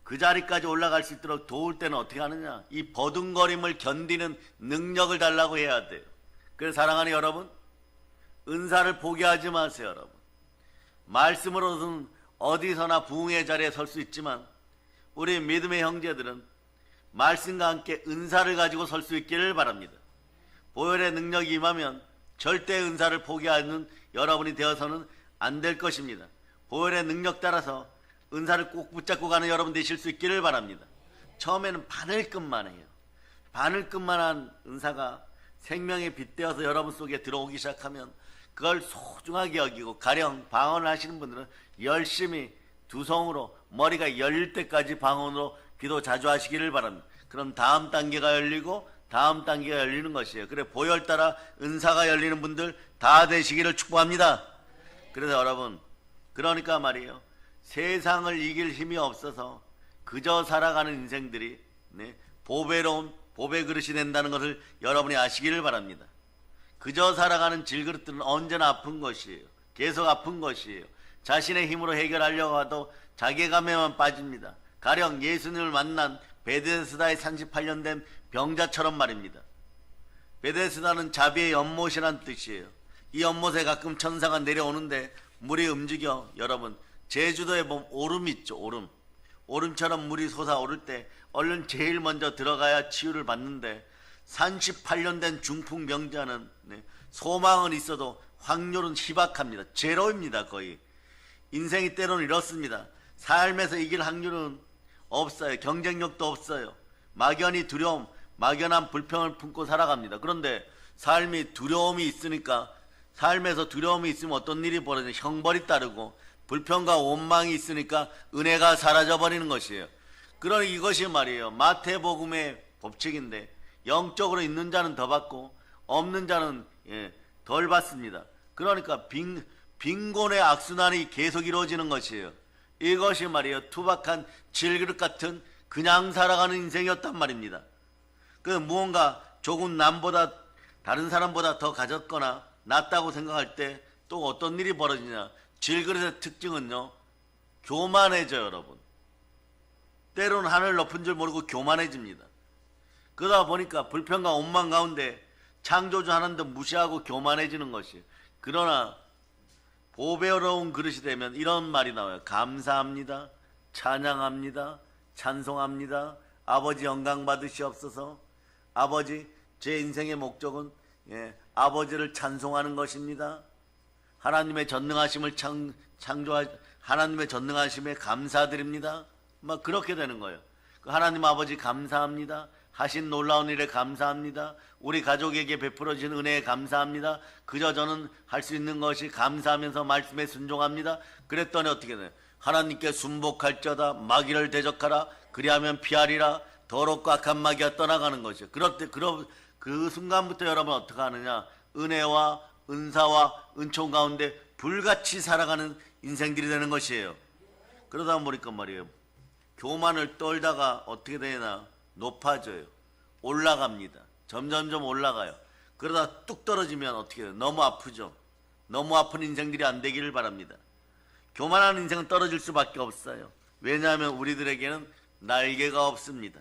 그 자리까지 올라갈 수 있도록 도울 때는 어떻게 하느냐? 이 버둥거림을 견디는 능력을 달라고 해야 돼요. 그래서 사랑하는 여러분 은사를 포기하지 마세요. 여러분 말씀으로는 어디서나 부흥의 자리에 설 수 있지만 우리 믿음의 형제들은 말씀과 함께 은사를 가지고 설 수 있기를 바랍니다. 보혈의 능력이 임하면 절대 은사를 포기하는 여러분이 되어서는 안 될 것입니다. 보혈의 능력 따라서 은사를 꼭 붙잡고 가는 여러분 되실 수 있기를 바랍니다. 처음에는 바늘끝만 해요. 바늘끝만한 은사가 생명의 빛 되어서 여러분 속에 들어오기 시작하면 그걸 소중하게 여기고 가령 방언을 하시는 분들은 열심히 두 성으로 머리가 열릴 때까지 방언으로 기도 자주 하시기를 바랍니다. 그럼 다음 단계가 열리고 다음 단계가 열리는 것이에요. 그래 보혈 따라 은사가 열리는 분들 다 되시기를 축복합니다. 그래서 여러분, 그러니까 말이에요. 세상을 이길 힘이 없어서 그저 살아가는 인생들이 보배로운 보배 그릇이 된다는 것을 여러분이 아시기를 바랍니다. 그저 살아가는 질그릇들은 언제나 아픈 것이에요. 계속 아픈 것이에요. 자신의 힘으로 해결하려고 해도 자괴감에만 빠집니다. 가령 예수님을 만난 베데스다에 38년 된 병자처럼 말입니다. 베데스다는 자비의 연못이란 뜻이에요. 이 연못에 가끔 천사가 내려오는데 물이 움직여. 여러분, 제주도에 보면 오름 있죠. 오름처럼 물이 솟아오를 때 얼른 제일 먼저 들어가야 치유를 받는데 38년 된 중풍 병자는 소망은 있어도 확률은 희박합니다. 제로입니다. 거의. 인생이 때로는 이렇습니다. 삶에서 이길 확률은 없어요. 경쟁력도 없어요. 막연히 두려움, 막연한 불평을 품고 살아갑니다. 그런데 삶이 두려움이 있으니까, 삶에서 두려움이 있으면 어떤 일이 벌어지냐, 형벌이 따르고 불평과 원망이 있으니까 은혜가 사라져버리는 것이에요. 그러니 이것이 말이에요, 마태복음의 법칙인데 영적으로 있는 자는 더 받고 없는 자는 덜 받습니다. 그러니까 빈곤의 악순환이 계속 이루어지는 것이에요. 이것이 말이에요, 투박한 질그릇 같은 그냥 살아가는 인생이었단 말입니다. 그 무언가 조금 남보다, 다른 사람보다 더 가졌거나 낫다고 생각할 때 또 어떤 일이 벌어지냐, 질그릇의 특징은요, 교만해져요. 여러분, 때로는 하늘 높은 줄 모르고 교만해집니다. 그러다 보니까 불평과 원망 가운데 창조주 하나님도 무시하고 교만해지는 것이에요. 그러나 보배로운 그릇이 되면 이런 말이 나와요. 감사합니다, 찬양합니다, 찬송합니다. 아버지 영광 받으시옵소서. 아버지, 제 인생의 목적은 아버지를 찬송하는 것입니다. 하나님의 전능하심을 하나님의 전능하심에 감사드립니다. 막 그렇게 되는 거예요. 하나님 아버지 감사합니다. 하신 놀라운 일에 감사합니다. 우리 가족에게 베풀어진 은혜에 감사합니다. 그저 저는 할 수 있는 것이 감사하면서 말씀에 순종합니다. 그랬더니 어떻게 돼요? 하나님께 순복할자다 마귀를 대적하라. 그리하면 피하리라. 더럽고 악한 마귀가 떠나가는 것이에요. 그 순간부터 여러분 어떻게 하느냐? 은혜와 은사와 은총 가운데 불같이 살아가는 인생들이 되는 것이에요. 그러다 보니까 말이에요, 교만을 떨다가 어떻게 되나 높아져요. 올라갑니다. 점점점 올라가요. 그러다 뚝 떨어지면 어떻게 돼요? 너무 아프죠. 너무 아픈 인생들이 안 되기를 바랍니다. 교만한 인생은 떨어질 수밖에 없어요. 왜냐하면 우리들에게는 날개가 없습니다.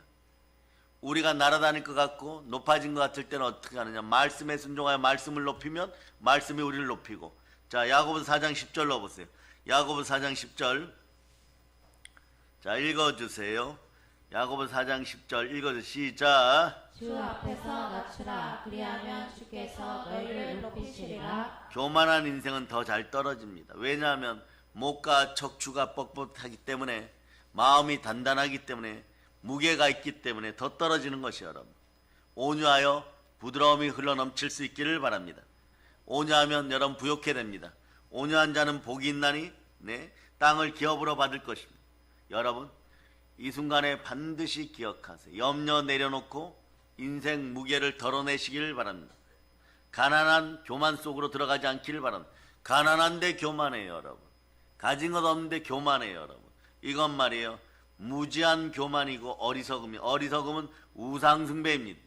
우리가 날아다닐 것 같고 높아진 것 같을 때는 어떻게 하느냐, 말씀에 순종하여 말씀을 높이면 말씀이 우리를 높이고. 자, 야고보서 4장 10절로 보세요. 야고보서 4장 10절. 자, 읽어주세요. 야고보서 4장 10절 읽어주세요. 시작. 주 앞에서 낮추라. 그리하면 주께서 너희를 높이시리라. 교만한 인생은 더 잘 떨어집니다. 왜냐하면 목과 척추가 뻣뻣하기 때문에, 마음이 단단하기 때문에, 무게가 있기 때문에 더 떨어지는 것이요. 여러분, 온유하여 부드러움이 흘러넘칠 수 있기를 바랍니다. 온유하면 여러분 부욕해 됩니다. 온유한 자는 복이 있나니 땅을 기업으로 받을 것입니다. 여러분, 이 순간에 반드시 기억하세요. 염려 내려놓고 인생 무게를 덜어내시기를 바랍니다. 가난한 교만 속으로 들어가지 않기를 바랍니다. 가난한데 교만해요. 여러분, 가진 것 없는데 교만해요. 여러분, 이건 말이에요, 무지한 교만이고 어리석음은 우상숭배입니다.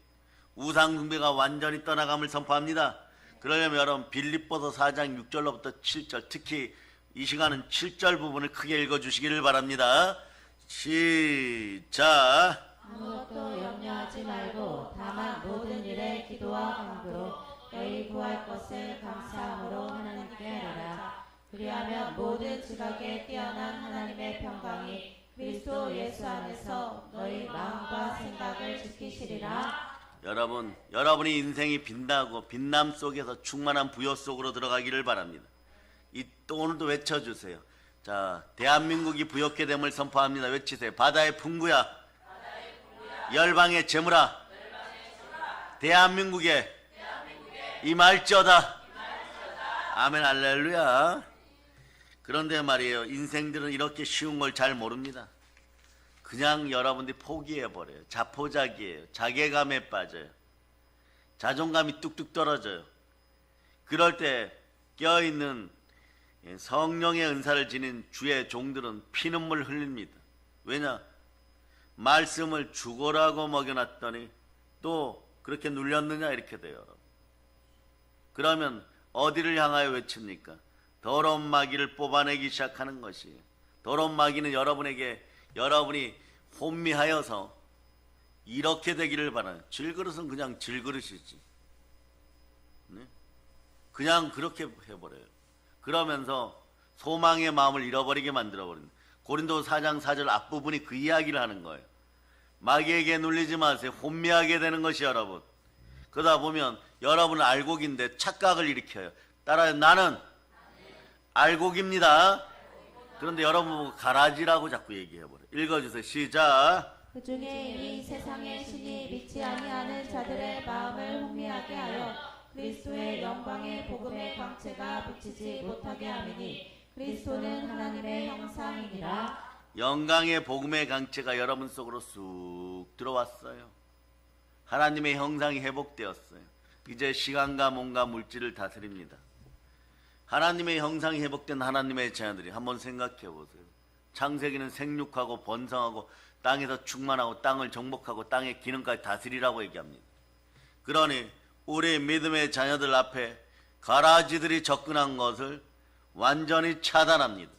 우상숭배가 완전히 떠나감을 선포합니다. 그러려면 여러분, 빌립보서 4장 6절로부터 7절, 특히 이 시간은 7절 부분을 크게 읽어주시기를 바랍니다. 시작. 아무것도 염려하지 말고 다만 모든 일에 기도와 간구로 너희 구할 것을 감사함으로 하나님께 아뢰라. 그리하면 모든 지각에 뛰어난 하나님의 평강이 그리스도 예수 안에서 너희 마음과 생각을 지키시리라. 여러분, 여러분의 인생이 빛나고 빛남 속에서 충만한 부여 속으로 들어가기를 바랍니다. 또 오늘도 외쳐주세요. 자, 대한민국이 부욕해 됨을 선포합니다. 외치세요. 바다의 풍부야, 열방의 재물아, 대한민국에 임할지어다. 아멘, 할렐루야. 그런데 말이에요, 인생들은 이렇게 쉬운 걸 잘 모릅니다. 그냥 여러분들이 포기해버려요. 자포자기예요. 자괴감에 빠져요. 자존감이 뚝뚝 떨어져요. 그럴 때 껴있는 성령의 은사를 지닌 주의 종들은 피눈물 흘립니다. 왜냐? 말씀을 죽어라고 먹여놨더니 또 그렇게 눌렸느냐 이렇게 돼요. 여러분. 그러면 어디를 향하여 외칩니까? 더러운 마귀를 뽑아내기 시작하는 것이에요. 더러운 마귀는 여러분이 혼미하여서 이렇게 되기를 바라요. 질그릇은 그냥 질그릇이지. 네? 그냥 그렇게 해버려요. 그러면서 소망의 마음을 잃어버리게 만들어버립니다. 고린도 4장 4절 앞부분이 그 이야기를 하는 거예요. 마귀에게 눌리지 마세요. 혼미하게 되는 것이 여러분. 그러다 보면 여러분은 알곡인데 착각을 일으켜요. 따라요. 나는 알곡입니다. 그런데 여러분 보고 가라지라고 자꾸 얘기해버려요. 읽어주세요. 시작. 그 중에 이미 세상의 신이 믿지 아니하는 자들의 마음을 혼미하게 하여 그리스도의 영광의 복음의 광채가 비치지 못하게 함이니 그리스도는 하나님의 형상이니라. 영광의 복음의 강체가 여러분 속으로 쑥 들어왔어요. 하나님의 형상이 회복되었어요. 이제 시간과 몸과 물질을 다스립니다. 하나님의 형상이 회복된 하나님의 자녀들이 한번 생각해 보세요. 창세기는 생육하고 번성하고 땅에서 충만하고 땅을 정복하고 땅의 기능까지 다스리라고 얘기합니다. 그러니 우리 믿음의 자녀들 앞에 가라지들이 접근한 것을 완전히 차단합니다.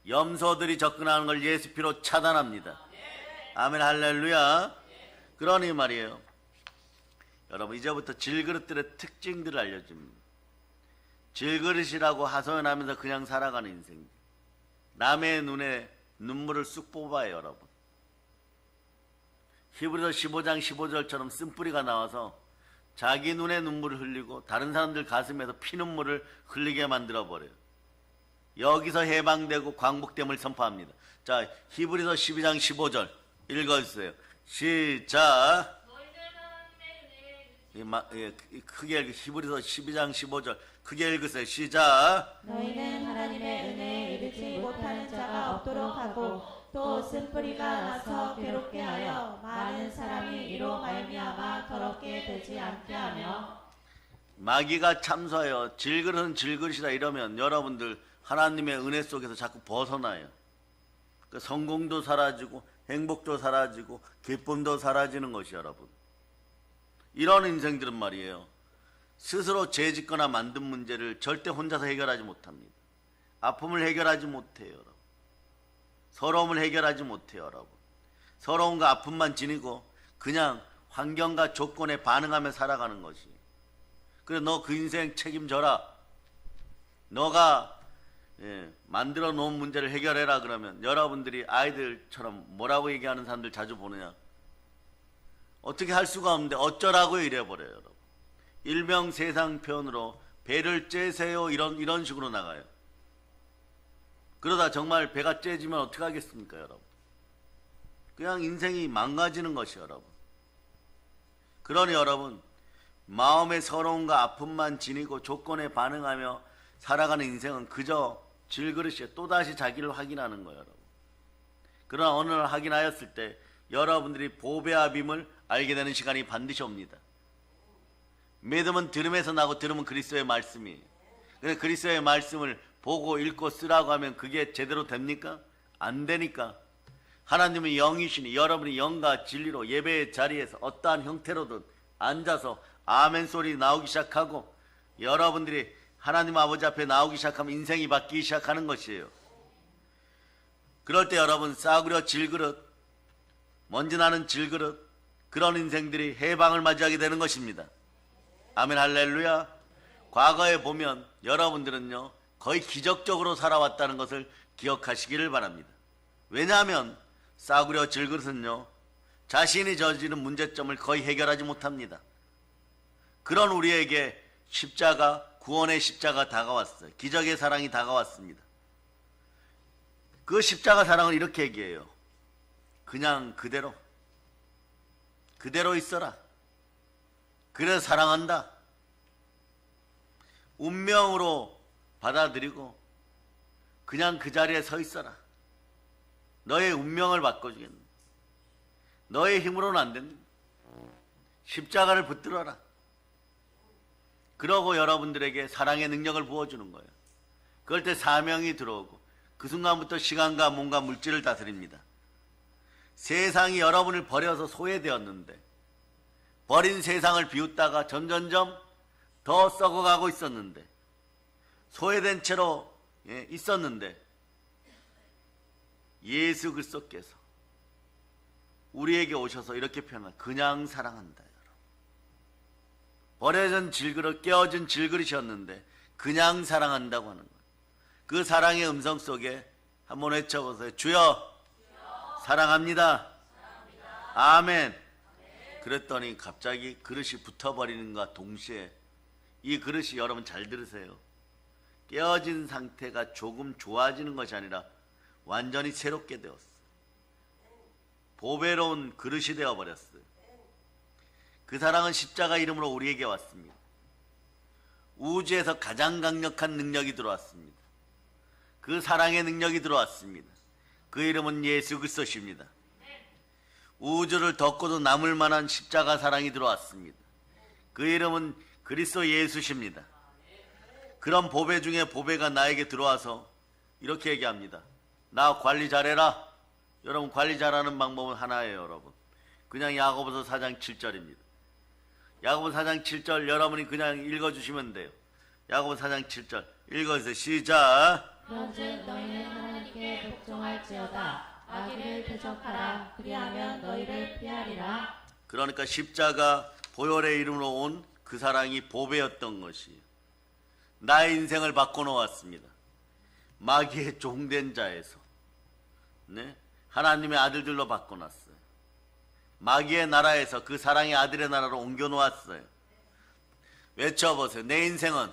염소들이 접근하는 걸 예수 피로 차단합니다. 아멘 할렐루야. 그러니 말이에요. 여러분 이제부터 질그릇들의 특징들을 알려줍니다. 질그릇이라고 하소연하면서 그냥 살아가는 인생. 남의 눈에 눈물을 쑥 뽑아요 여러분. 히브리서 15장 15절처럼 쓴뿌리가 나와서 자기 눈에 눈물을 흘리고 다른 사람들 가슴에서 피눈물을 흘리게 만들어버려요. 여기서 해방되고 광복됨을 선포합니다. 자, 히브리서 12장 15절 읽어주세요. 시작. 크게 읽으세요. 히브리서 12장 15절 크게 읽으세요. 시작. 너희는 하나님의 은혜에 이르지 못하는 자가 없도록 하고 또 쓴뿌리가 나서 괴롭게 하여 많은 사람이 이로 말미암아 더럽게 되지 않게 하며. 마귀가 참소하여 질그릇은 질그릇이다 이러면 여러분들 하나님의 은혜 속에서 자꾸 벗어나요. 그 성공도 사라지고 행복도 사라지고 기쁨도 사라지는 것이 여러분. 이런 인생들은 말이에요. 스스로 죄짓거나 만든 문제를 절대 혼자서 해결하지 못합니다. 아픔을 해결하지 못해요. 여러분. 서러움을 해결하지 못해요. 여러분. 서러움과 아픔만 지니고 그냥 환경과 조건에 반응하며 살아가는 것이. 그래 너 그 인생 책임져라. 너가 만들어 놓은 문제를 해결해라 그러면 여러분들이 아이들처럼 뭐라고 얘기하는 사람들 자주 보느냐. 어떻게 할 수가 없는데 어쩌라고 이래버려요. 여러분. 일명 세상 표현으로 배를 째세요 이런 식으로 나가요. 그러다 정말 배가 째지면 어떻게 하겠습니까 여러분. 그냥 인생이 망가지는 것이 여러분. 그러니 여러분 마음의 서러움과 아픔만 지니고 조건에 반응하며 살아가는 인생은 그저 질그릇이에요. 또다시 자기를 확인하는 거예요 여러분. 그러나 어느 날 확인하였을 때 여러분들이 보배압임을 알게 되는 시간이 반드시 옵니다. 믿음은 들음에서 나고 들음은 그리스도의 말씀이에요. 그래서 그리스도의 말씀을 보고 읽고 쓰라고 하면 그게 제대로 됩니까? 안 되니까. 하나님은 영이시니 여러분이 영과 진리로 예배의 자리에서 어떠한 형태로든 앉아서 아멘 소리 나오기 시작하고 여러분들이 하나님 아버지 앞에 나오기 시작하면 인생이 바뀌기 시작하는 것이에요. 그럴 때 여러분 싸구려 질그릇, 먼지 나는 질그릇, 그런 인생들이 해방을 맞이하게 되는 것입니다. 아멘 할렐루야. 과거에 보면 여러분들은요 거의 기적적으로 살아왔다는 것을 기억하시기를 바랍니다. 왜냐하면 싸구려 질그릇은요 자신이 저지른 문제점을 거의 해결하지 못합니다. 그런 우리에게 십자가, 구원의 십자가 다가왔어요. 기적의 사랑이 다가왔습니다. 그 십자가 사랑을 이렇게 얘기해요. 그냥 그대로 있어라. 그래서 사랑한다. 운명으로 받아들이고 그냥 그 자리에 서 있어라. 너의 운명을 바꿔주겠네. 너의 힘으로는 안 된다. 십자가를 붙들어라. 그러고 여러분들에게 사랑의 능력을 부어주는 거예요. 그럴 때 사명이 들어오고 그 순간부터 시간과 몸과 물질을 다스립니다. 세상이 여러분을 버려서 소외되었는데 버린 세상을 비웃다가 점점점 더 썩어가고 있었는데 소외된 채로 있었는데 예수 그리스도께서 우리에게 오셔서 이렇게 표현합니다. 그냥 사랑한다. 여러분. 버려진 질그릇, 깨어진 질그릇이었는데 그냥 사랑한다고 하는 거예요. 그 사랑의 음성 속에 한번 외쳐보세요. 주여, 사랑합니다. 아멘. 그랬더니 갑자기 그릇이 붙어버리는가 동시에 이 그릇이, 여러분 잘 들으세요, 깨어진 상태가 조금 좋아지는 것이 아니라 완전히 새롭게 되었어요. 보배로운 그릇이 되어버렸어요. 그 사랑은 십자가 이름으로 우리에게 왔습니다. 우주에서 가장 강력한 능력이 들어왔습니다. 그 사랑의 능력이 들어왔습니다. 그 이름은 예수 그리스도십니다. 우주를 덮고도 남을 만한 십자가 사랑이 들어왔습니다. 그 이름은 그리스도 예수십니다. 그런 보배 중에 보배가 나에게 들어와서 이렇게 얘기합니다. 나 관리 잘해라. 여러분, 관리 잘하는 방법은 하나예요. 여러분, 그냥 야고보서 4장 7절입니다. 야고보 4장 7절 여러분이 그냥 읽어주시면 돼요. 야고보 4장 7절 읽어주세요. 시작. 그런즉 너희는 하나님께 복종할지어다. 악의를 대적하라. 그리하면 너희를 피하리라. 그러니까 십자가 보혈의 이름으로 온 그 사랑이 보배였던 것이에요. 나의 인생을 바꿔놓았습니다. 마귀의 종된 자에서 하나님의 아들들로 바꿔놨어요. 마귀의 나라에서 그 사랑의 아들의 나라로 옮겨놓았어요. 외쳐보세요. 내 인생은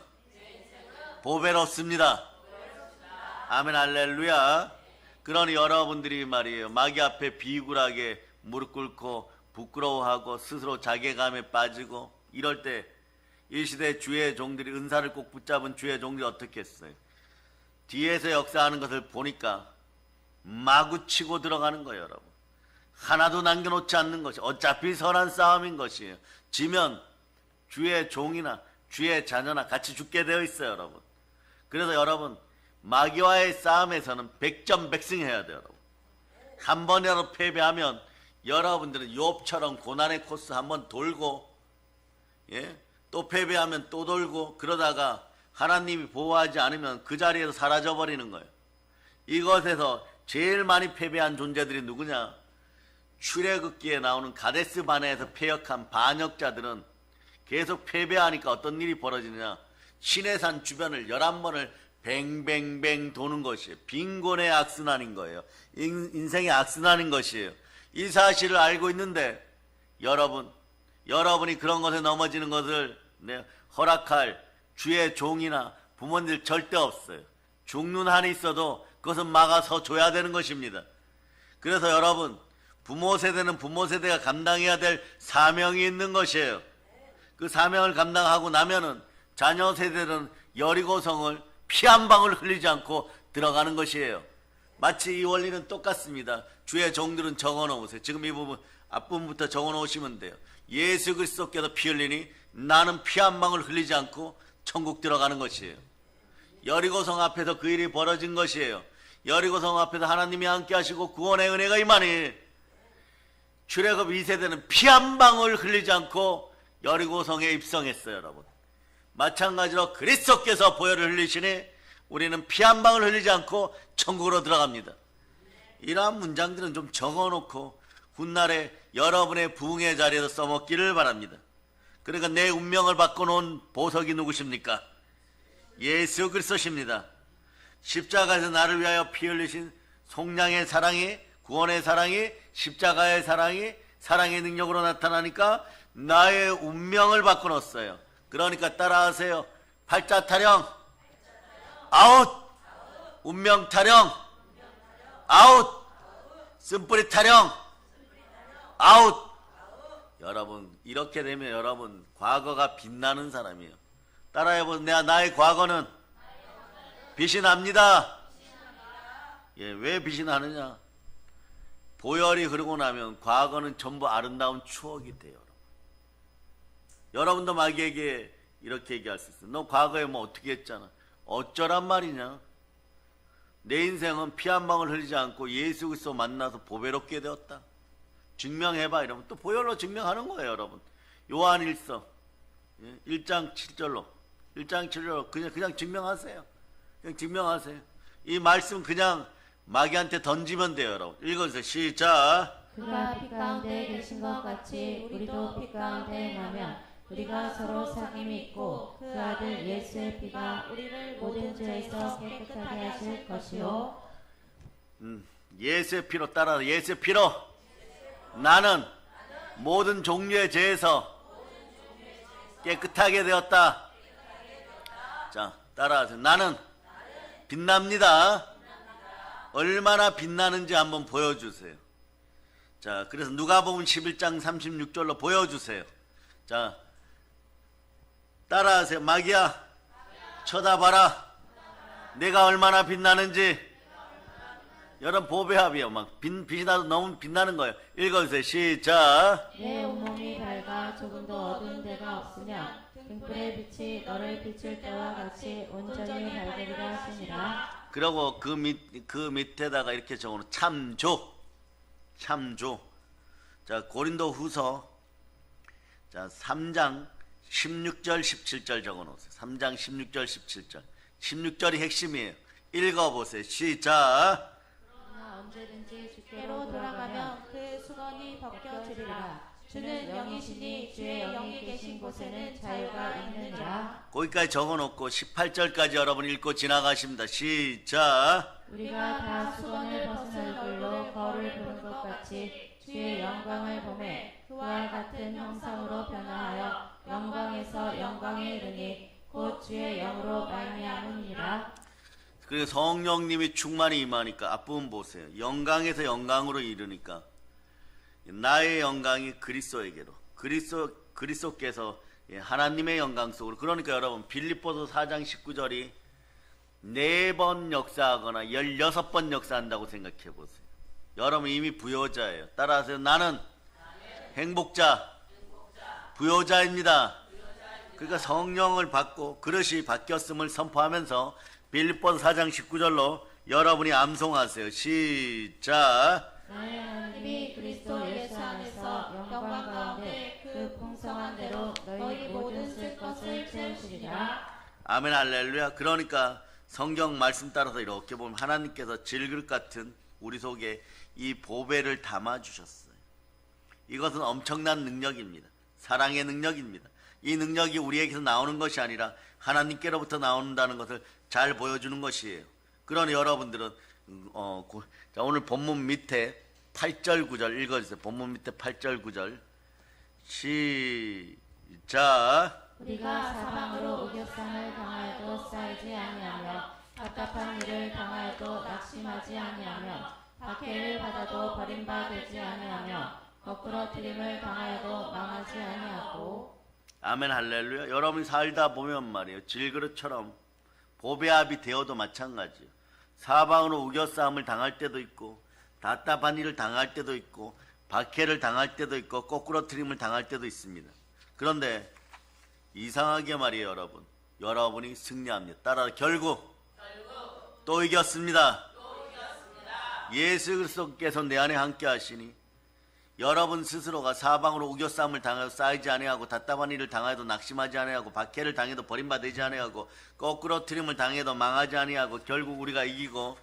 보배롭습니다. 아멘, 할렐루야. 그러니 여러분들이 말이에요, 마귀 앞에 비굴하게 무릎 꿇고 부끄러워하고 스스로 자괴감에 빠지고 이럴 때 이 시대 주의 종들이, 은사를 꼭 붙잡은 주의 종들이 어떻게 했어요? 뒤에서 역사하는 것을 보니까 마구 치고 들어가는 거예요. 여러분, 하나도 남겨놓지 않는 것이 어차피 선한 싸움인 것이에요. 지면 주의 종이나 주의 자녀나 같이 죽게 되어 있어요. 여러분, 그래서 여러분, 마귀와의 싸움에서는 백전백승해야 돼요. 여러분, 한 번이라도 패배하면 여러분들은 욥처럼 고난의 코스 한번 돌고, 또 패배하면 또 돌고, 그러다가 하나님이 보호하지 않으면 그 자리에서 사라져버리는 거예요. 이것에서 제일 많이 패배한 존재들이 누구냐? 출애굽기에 나오는 가데스 바네에서 패역한 반역자들은 계속 패배하니까 어떤 일이 벌어지느냐? 시내산 주변을 11번을 뱅뱅뱅 도는 것이에요. 빈곤의 악순환인 거예요. 인생의 악순환인 것이에요. 이 사실을 알고 있는데 여러분이 그런 것에 넘어지는 것을 허락할 주의 종이나 부모님들 절대 없어요. 죽는 한이 있어도 그것은 막아서 줘야 되는 것입니다. 그래서 여러분, 부모 세대는 부모 세대가 감당해야 될 사명이 있는 것이에요. 그 사명을 감당하고 나면은 자녀 세대는 여리고성을 피 한 방울 흘리지 않고 들어가는 것이에요. 마치 이 원리는 똑같습니다. 주의 종들은 적어놓으세요. 지금 이 부분 앞부분부터 적어놓으시면 돼요. 예수 그리스도께서 피 흘리니 나는 피 한 방울 흘리지 않고 천국 들어가는 것이에요. 여리고성 앞에서 그 일이 벌어진 것이에요. 여리고성 앞에서 하나님이 함께 하시고 구원의 은혜가 임하니 출애굽 2세대는 피 한 방울 흘리지 않고 여리고성에 입성했어요. 여러분, 마찬가지로 그리스도께서 보혈을 흘리시니 우리는 피 한 방울 흘리지 않고 천국으로 들어갑니다. 이러한 문장들은 좀 적어놓고 훗날에 여러분의 부흥의 자리에서 써먹기를 바랍니다. 그러니까 내 운명을 바꿔놓은 보석이 누구십니까? 예수 그리스도십니다. 십자가에서 나를 위하여 피 흘리신 속량의 사랑이, 구원의 사랑이, 십자가의 사랑이 사랑의 능력으로 나타나니까 나의 운명을 바꿔놓았어요. 그러니까 따라하세요. 팔자 타령 아웃, 운명 타령 아웃, 쓴뿌리 타령 아웃. 여러분, 이렇게 되면 여러분 과거가 빛나는 사람이에요. 따라해보세요. 나의 과거는 빛이 납니다. 왜 빛이 나느냐? 보혈이 흐르고 나면 과거는 전부 아름다운 추억이 돼요. 여러분도 마귀에게 이렇게 얘기할 수 있어요. 너 과거에 뭐 어떻게 했잖아. 어쩌란 말이냐. 내 인생은 피 한 방울 흘리지 않고 예수 그리스도 만나서 보배롭게 되었다. 증명해봐 이러면 또 보혈로 증명하는 거예요. 여러분. 요한일서 1장 7절로 그냥 증명하세요. 그냥 증명하세요. 이 말씀 그냥 마귀한테 던지면 돼요. 여러분. 읽어주세요. 시작. 그가 피 가운데 계신 것 같이 우리도 피 가운데 나면 우리가 서로 사귐이 있고 그 아들 예수의 피가 우리를 모든 죄에서 깨끗하게 하실 것이요. 예수의 피로 따라 예수의 피로 나는 모든 종류의 죄에서 깨끗하게 되었다. 자, 따라하세요. 나는 빛납니다. 얼마나 빛나는지 한번 보여주세요. 자, 그래서 누가복음 11장 36절로 보여주세요. 자, 따라하세요. 마귀야, 쳐다봐라. 내가 얼마나 빛나는지. 여러분 보배합이요. 막 빛이 나도 너무 빛나는 거예요. 읽어주세요. 시작. 내 온몸이 밝아 조금도 어두운 데가 없으며 등불의 빛이 너를 비출 때와 같이 온전히 밝으리라 하시니라. 그리고 그 밑에다가 이렇게 적어놓은 참조. 자, 고린도 후서 자 3장 16절 17절 적어놓으세요. 3장 16절 17절 16절이 핵심이에요. 읽어보세요. 시작. 그러나 언제든지 주께로 돌아가면 그 수건이 벗겨지리라. 주는 영이시니 주의 영이 계신 곳에는 자유가 있느니라. 거기까지 적어놓고 18절까지 여러분 읽고 지나가십니다. 시작. 우리가 다 수건을 벗은 얼굴로 거울을 보는 것 같이 주의 영광을 보매 그와 같은 형상으로 변화하여 영광에서 영광에 이르니 곧 주의 영으로 말미암으니라. 그리고 성령님이 충만히 임하니까 앞부분 보세요. 영광에서 영광으로 이르니까 나의 영광이 그리스도에게로 그리스도께서 하나님의 영광 속으로. 그러니까 여러분 빌립보서 4장 19절이 4번 역사하거나 16번 역사한다고 생각해 보세요. 여러분 이미 부여자예요. 따라하세요. 나는 행복자, 부여자입니다. 그러니까 성령을 받고 그릇이 바뀌었음을 선포하면서 빌립보서 4장 19절로 여러분이 암송하세요. 시작. 나의 하나님이 그리스도 예수 안에서 영광 가운데 그 풍성한 대로 너희 모든 쓸 것을 채우시리라. 아멘 할렐루야. 그러니까 성경 말씀 따라서 이렇게 보면 하나님께서 질그릇 같은 우리 속에 이 보배를 담아주셨어요. 이것은 엄청난 능력입니다. 사랑의 능력입니다. 이 능력이 우리에게서 나오는 것이 아니라 하나님께로부터 나온다는 것을 잘 보여주는 것이에요. 그러니 여러분들은 자, 오늘 본문 밑에 8절 9절 읽어주세요. 본문 밑에 8절 9절 시작. 우리가 사방으로 우겨쌈을 당하여도 쌓이지 아니하며 답답한 일을 당하여도 낙심하지 아니하며 박해를 받아도 버림받지 아니하며 거꾸로 트림을 당하여도 망하지 아니하고. 아멘 할렐루야. 여러분이 살다 보면 말이에요. 질그릇처럼 보배합이 되어도 마찬가지예요. 사방으로 우겨싸움을 당할 때도 있고 답답한 일을 당할 때도 있고 박해를 당할 때도 있고 거꾸로 트림을 당할 때도 있습니다. 그런데 이상하게 말이에요. 여러분이 승리합니다. 따라 결국 또 이겼습니다. 예수 그리스도께서 내 안에 함께 하시니 여러분 스스로가 사방으로 우겨싸움을 당해도 쌓이지 아니하고 답답한 일을 당해도 낙심하지 아니하고 박해를 당해도 버림받지 아니하고 거꾸로 트림을 당해도 망하지 아니하고 결국 우리가 이기고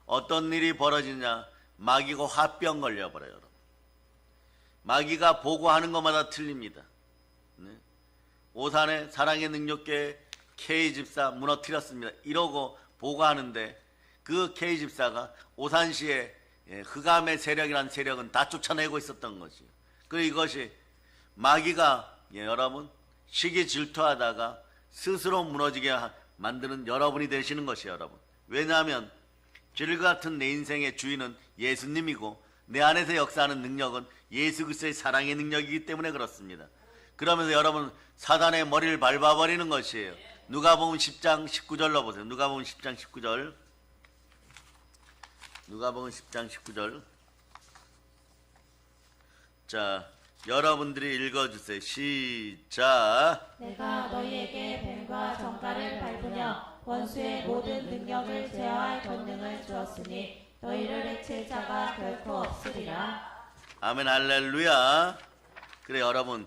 어떤 일이 벌어지냐. 마귀가 화병 걸려버려요. 여러분. 마귀가 보고하는 것마다 틀립니다. 네. 오산의 사랑의 능력교회 K집사 무너뜨렸습니다. 이러고 보고하는데 그 K집사가 오산시에 흑암의 세력이라는 세력은 다 쫓아내고 있었던 것이요. 그리고 이것이 마귀가 여러분 시기 질투하다가 스스로 무너지게 만드는 여러분이 되시는 것이에요. 여러분. 왜냐하면 질 같은 내 인생의 주인은 예수님이고 내 안에서 역사하는 능력은 예수 그리스도의 사랑의 능력이기 때문에 그렇습니다. 그러면서 여러분 사단의 머리를 밟아버리는 것이에요. 누가복음 10장 19절로 보세요. 누가복음 10장 19절 누가복음 10장 19절 자, 여러분들이 읽어주세요. 시작. 내가 너희에게 뱀과 정갈을 밟으며 원수의 모든 능력을 제어할 권능을 주었으니 너희를 해칠 자가 결코 없으리라. 아멘 할렐루야. 그래 여러분,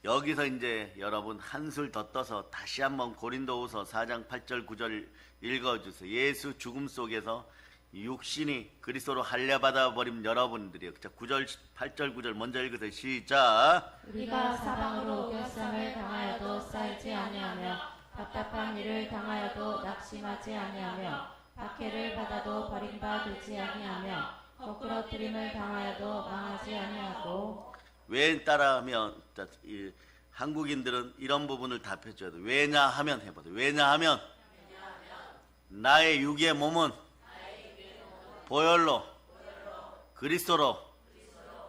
여기서 이제 여러분 한술 더 떠서 다시 한번 고린도후서 4장 8절 9절 읽어주세요. 예수 죽음 속에서 육신이 그리스도로 할례받아 버린 여러분들이요. 자, 9절 8절 9절 먼저 읽으세요. 시작. 우리가 사방으로 결상을 당하여도 쌓이지 아니하며 답답한 일을 당하여도 낙심하지 아니하며 박해를 받아도 버림받지 아니하며 거꾸러뜨림을 당하여도 망하지 아니하고. 왜 따라하면 한국인들은 이런 부분을 답해줘야 돼. 왜냐하면 해보세요. 왜냐하면 나의 육의 몸은 보혈로 그리스도로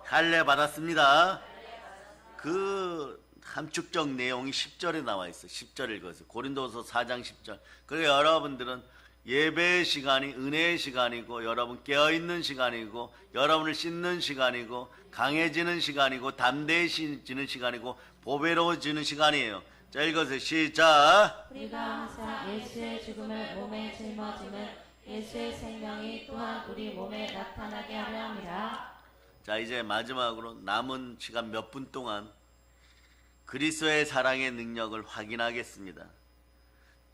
할례 받았습니다. 그 함축적 내용이 10절에 나와 있어. 10절 읽어서 고린도서 4장 10절. 그래서 여러분들은 예배의 시간이 은혜의 시간이고, 여러분 깨어있는 시간이고, 여러분을 씻는 시간이고, 강해지는 시간이고, 담대해지는 시간이고, 보배로워지는 시간이에요. 자, 읽어서 시작. 우리가 항상 예수의 죽음을 몸에 짊어지는 예수의 생명이 또한 우리 몸에 나타나게 하려 함이라. 자, 이제 마지막으로 남은 시간 몇 분 동안 그리스도의 사랑의 능력을 확인하겠습니다.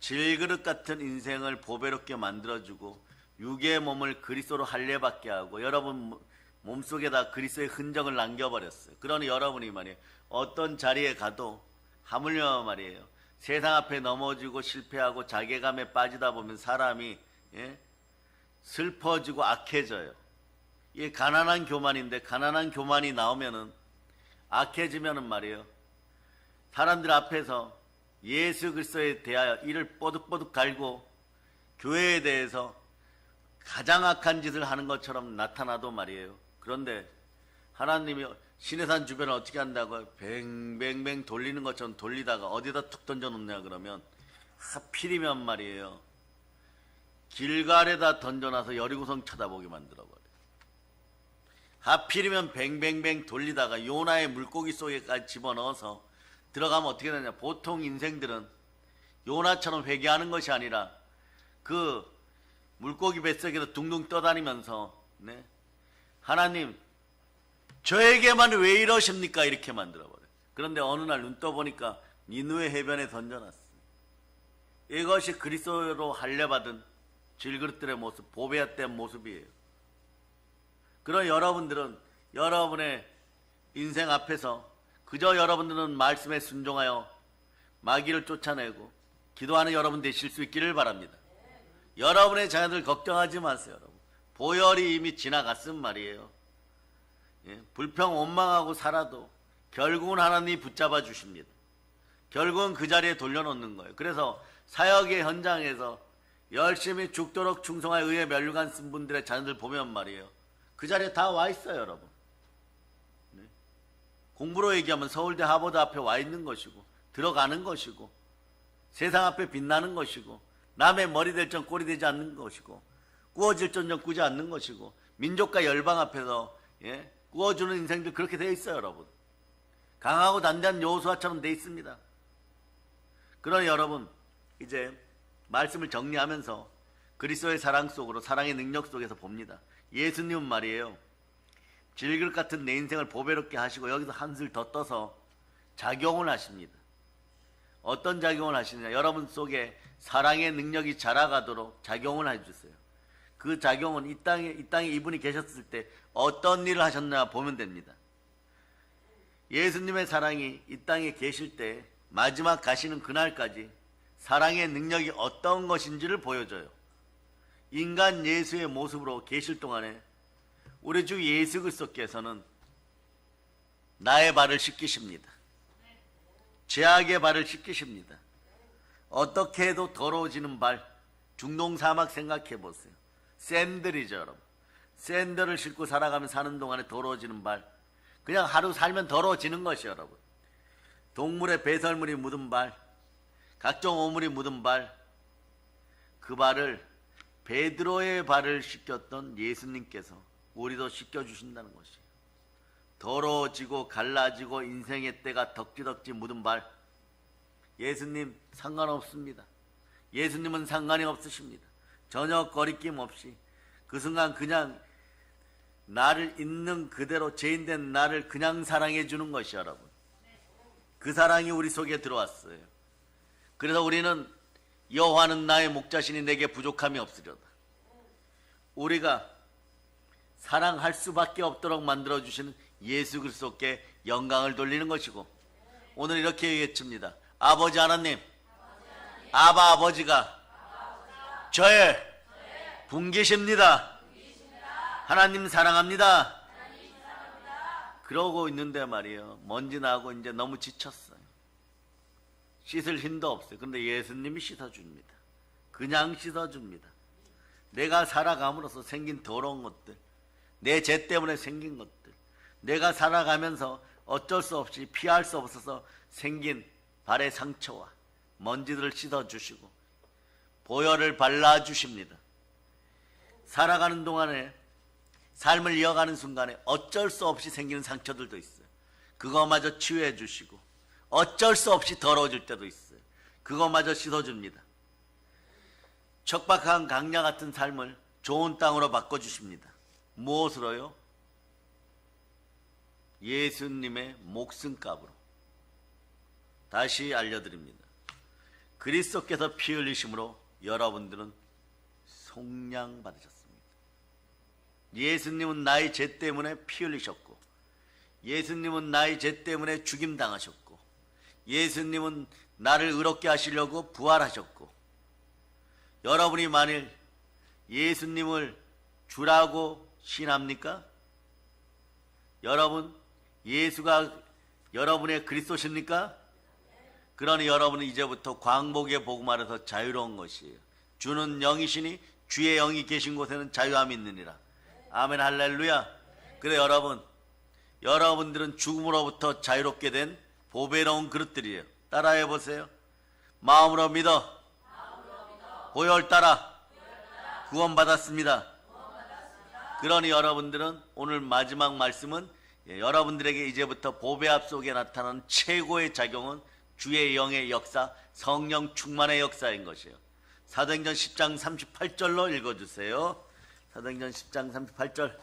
질그릇 같은 인생을 보배롭게 만들어주고 육의 몸을 그리스도로 할례받게 하고 여러분 몸속에다 그리스도의 흔적을 남겨버렸어요. 그러니 여러분이 말이에요, 어떤 자리에 가도 하물며 말이에요, 세상 앞에 넘어지고 실패하고 자괴감에 빠지다 보면 사람이 슬퍼지고 악해져요. 이게 가난한 교만인데, 가난한 교만이 나오면은 악해지면은 말이에요, 사람들 앞에서 예수 그리스도에 대하여 이를 뽀득뽀득 갈고 교회에 대해서 가장 악한 짓을 하는 것처럼 나타나도 말이에요. 그런데 하나님이 시내산 주변을 어떻게 한다고요? 뱅뱅뱅 돌리는 것처럼 돌리다가 어디다 툭 던져놓냐 그러면 하필이면 말이에요, 길갈에다 던져놔서 여리고성 쳐다보게 만들어버려요. 하필이면 뱅뱅뱅 돌리다가 요나의 물고기 속에까지 집어넣어서 들어가면 어떻게 되냐, 보통 인생들은 요나처럼 회개하는 것이 아니라 그 물고기 뱃속에서 둥둥 떠다니면서 하나님 저에게만 왜 이러십니까 이렇게 만들어버려요. 그런데 어느 날 눈 떠보니까 니누의 해변에 던져놨어요. 이것이 그리스도로 할례받은 질그릇들의 모습, 보배된 모습이에요. 그런 여러분들은 여러분의 인생 앞에서 그저 여러분들은 말씀에 순종하여 마귀를 쫓아내고 기도하는 여러분 되실 수 있기를 바랍니다. 여러분의 자녀들 걱정하지 마세요. 여러분, 보혈이 이미 지나갔음 말이에요. 불평 원망하고 살아도 결국은 하나님이 붙잡아 주십니다. 결국은 그 자리에 돌려놓는 거예요. 그래서 사역의 현장에서 열심히 죽도록 충성하여 의에 면류관 쓴 분들의 자녀들 보면 말이에요, 그 자리에 다 와 있어요. 여러분, 공부로 얘기하면 서울대 하버드 앞에 와 있는 것이고 들어가는 것이고 세상 앞에 빛나는 것이고 남의 머리 될 점 꼴이 되지 않는 것이고 꾸어질 점 꾸지 않는 것이고 민족과 열방 앞에서 꾸어주는 인생들 그렇게 되어 있어요. 여러분, 강하고 단단한 여호수아처럼 되어 있습니다. 그러나 여러분, 이제 말씀을 정리하면서 그리스도의 사랑 속으로, 사랑의 능력 속에서 봅니다. 예수님은 말이에요, 질그릇 같은 내 인생을 보배롭게 하시고 여기서 한술 더 떠서 작용을 하십니다. 어떤 작용을 하시느냐, 여러분 속에 사랑의 능력이 자라가도록 작용을 해주세요. 그 작용은 이 땅에 이분이 계셨을 때 어떤 일을 하셨나 보면 됩니다. 예수님의 사랑이 이 땅에 계실 때 마지막 가시는 그날까지 사랑의 능력이 어떤 것인지를 보여줘요. 인간 예수의 모습으로 계실 동안에 우리 주 예수 그리스도께서는 나의 발을 씻기십니다. 죄악의 발을 씻기십니다. 어떻게 해도 더러워지는 발, 중동 사막 생각해 보세요. 샌들이죠, 여러분. 샌들을 신고 살아가면 사는 동안에 더러워지는 발, 그냥 하루 살면 더러워지는 것이에요, 여러분. 동물의 배설물이 묻은 발, 각종 오물이 묻은 발, 그 발을, 베드로의 발을 씻겼던 예수님께서 우리도 씻겨주신다는 것이에요. 더러워지고 갈라지고 인생의 때가 덕지덕지 묻은 발, 예수님 상관없습니다. 예수님은 상관이 없으십니다. 전혀 거리낌 없이 그 순간 그냥 나를 있는 그대로 죄인된 나를 그냥 사랑해 주는 것이 여러분. 그 사랑이 우리 속에 들어왔어요. 그래서 우리는 여호와는 나의 목자시니 내게 부족함이 없으려다. 우리가 사랑할 수밖에 없도록 만들어주시는 예수 그리스도께 영광을 돌리는 것이고, 오늘 이렇게 외칩니다. 아버지 하나님, 아바 아버지가 저의 분계십니다. 하나님 사랑합니다. 그러고 있는데 말이에요. 먼지 나고 이제 너무 지쳤어요. 씻을 힘도 없어요. 그런데 예수님이 씻어줍니다. 그냥 씻어줍니다. 내가 살아감으로써 생긴 더러운 것들, 내 죄 때문에 생긴 것들, 내가 살아가면서 어쩔 수 없이 피할 수 없어서 생긴 발의 상처와 먼지들을 씻어주시고 보혈을 발라주십니다. 살아가는 동안에, 삶을 이어가는 순간에 어쩔 수 없이 생기는 상처들도 있어요. 그거마저 치유해 주시고 어쩔 수 없이 더러워질 때도 있어요. 그거마저 씻어줍니다. 척박한 강야 같은 삶을 좋은 땅으로 바꿔주십니다. 무엇으로요? 예수님의 목숨값으로. 다시 알려드립니다. 그리스도께서 피 흘리심으로 여러분들은 속량 받으셨습니다. 예수님은 나의 죄 때문에 피 흘리셨고, 예수님은 나의 죄 때문에 죽임당하셨고, 예수님은 나를 의롭게 하시려고 부활하셨고, 여러분이 만일 예수님을 주라고 신합니까? 여러분, 예수가 여러분의 그리스도십니까? 그러니 여러분은 이제부터 광복의 복음 아래서 자유로운 것이에요. 주는 영이시니 주의 영이 계신 곳에는 자유함이 있느니라. 아멘 할렐루야. 그래 여러분들은 죽음으로부터 자유롭게 된 보배로운 그릇들이에요. 따라해 보세요. 마음으로 믿어 보혈 따라 구원받았습니다. 그러니 여러분들은 오늘 마지막 말씀은 여러분들에게 이제부터 보배합 속에 나타나는 최고의 작용은 주의 영의 역사, 성령 충만의 역사인 것이에요. 사도행전 10장 38절로 읽어주세요. 사도행전 10장 38절.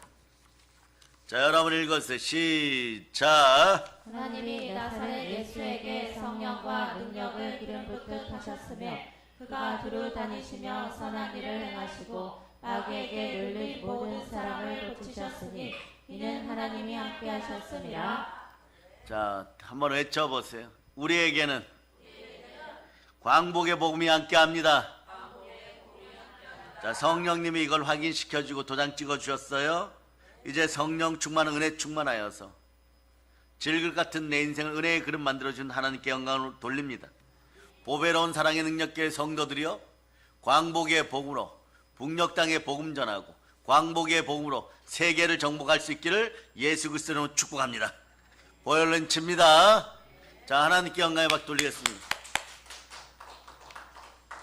자, 여러분 읽어주세요. 시작. 하나님이 나사렛 예수에게 성령과 능력을 기름 붓듯 하셨으며 그가 두루 다니시며 선한 일을 행하시고 마귀에게 눌린 모든 사람을 고치셨으니 이는 하나님이 함께 하셨음이라. 자, 한번 외쳐보세요. 우리에게는 광복의 복음이 함께합니다. 자, 성령님이 이걸 확인시켜주고 도장 찍어주셨어요. 이제 성령 충만, 은혜 충만하여서 질글 같은 내 인생을 은혜의 그릇 만들어준 하나님께 영광을 돌립니다. 보배로운 사랑의 능력계 성도들이여, 광복의 복음으로 북녘 땅에 복음 전하고 광복의 복음으로 세계를 정복할 수 있기를 예수 그리스도로 축복합니다. 보혈 렌치입니다. 자, 하나님께 영광의 박 돌리겠습니다.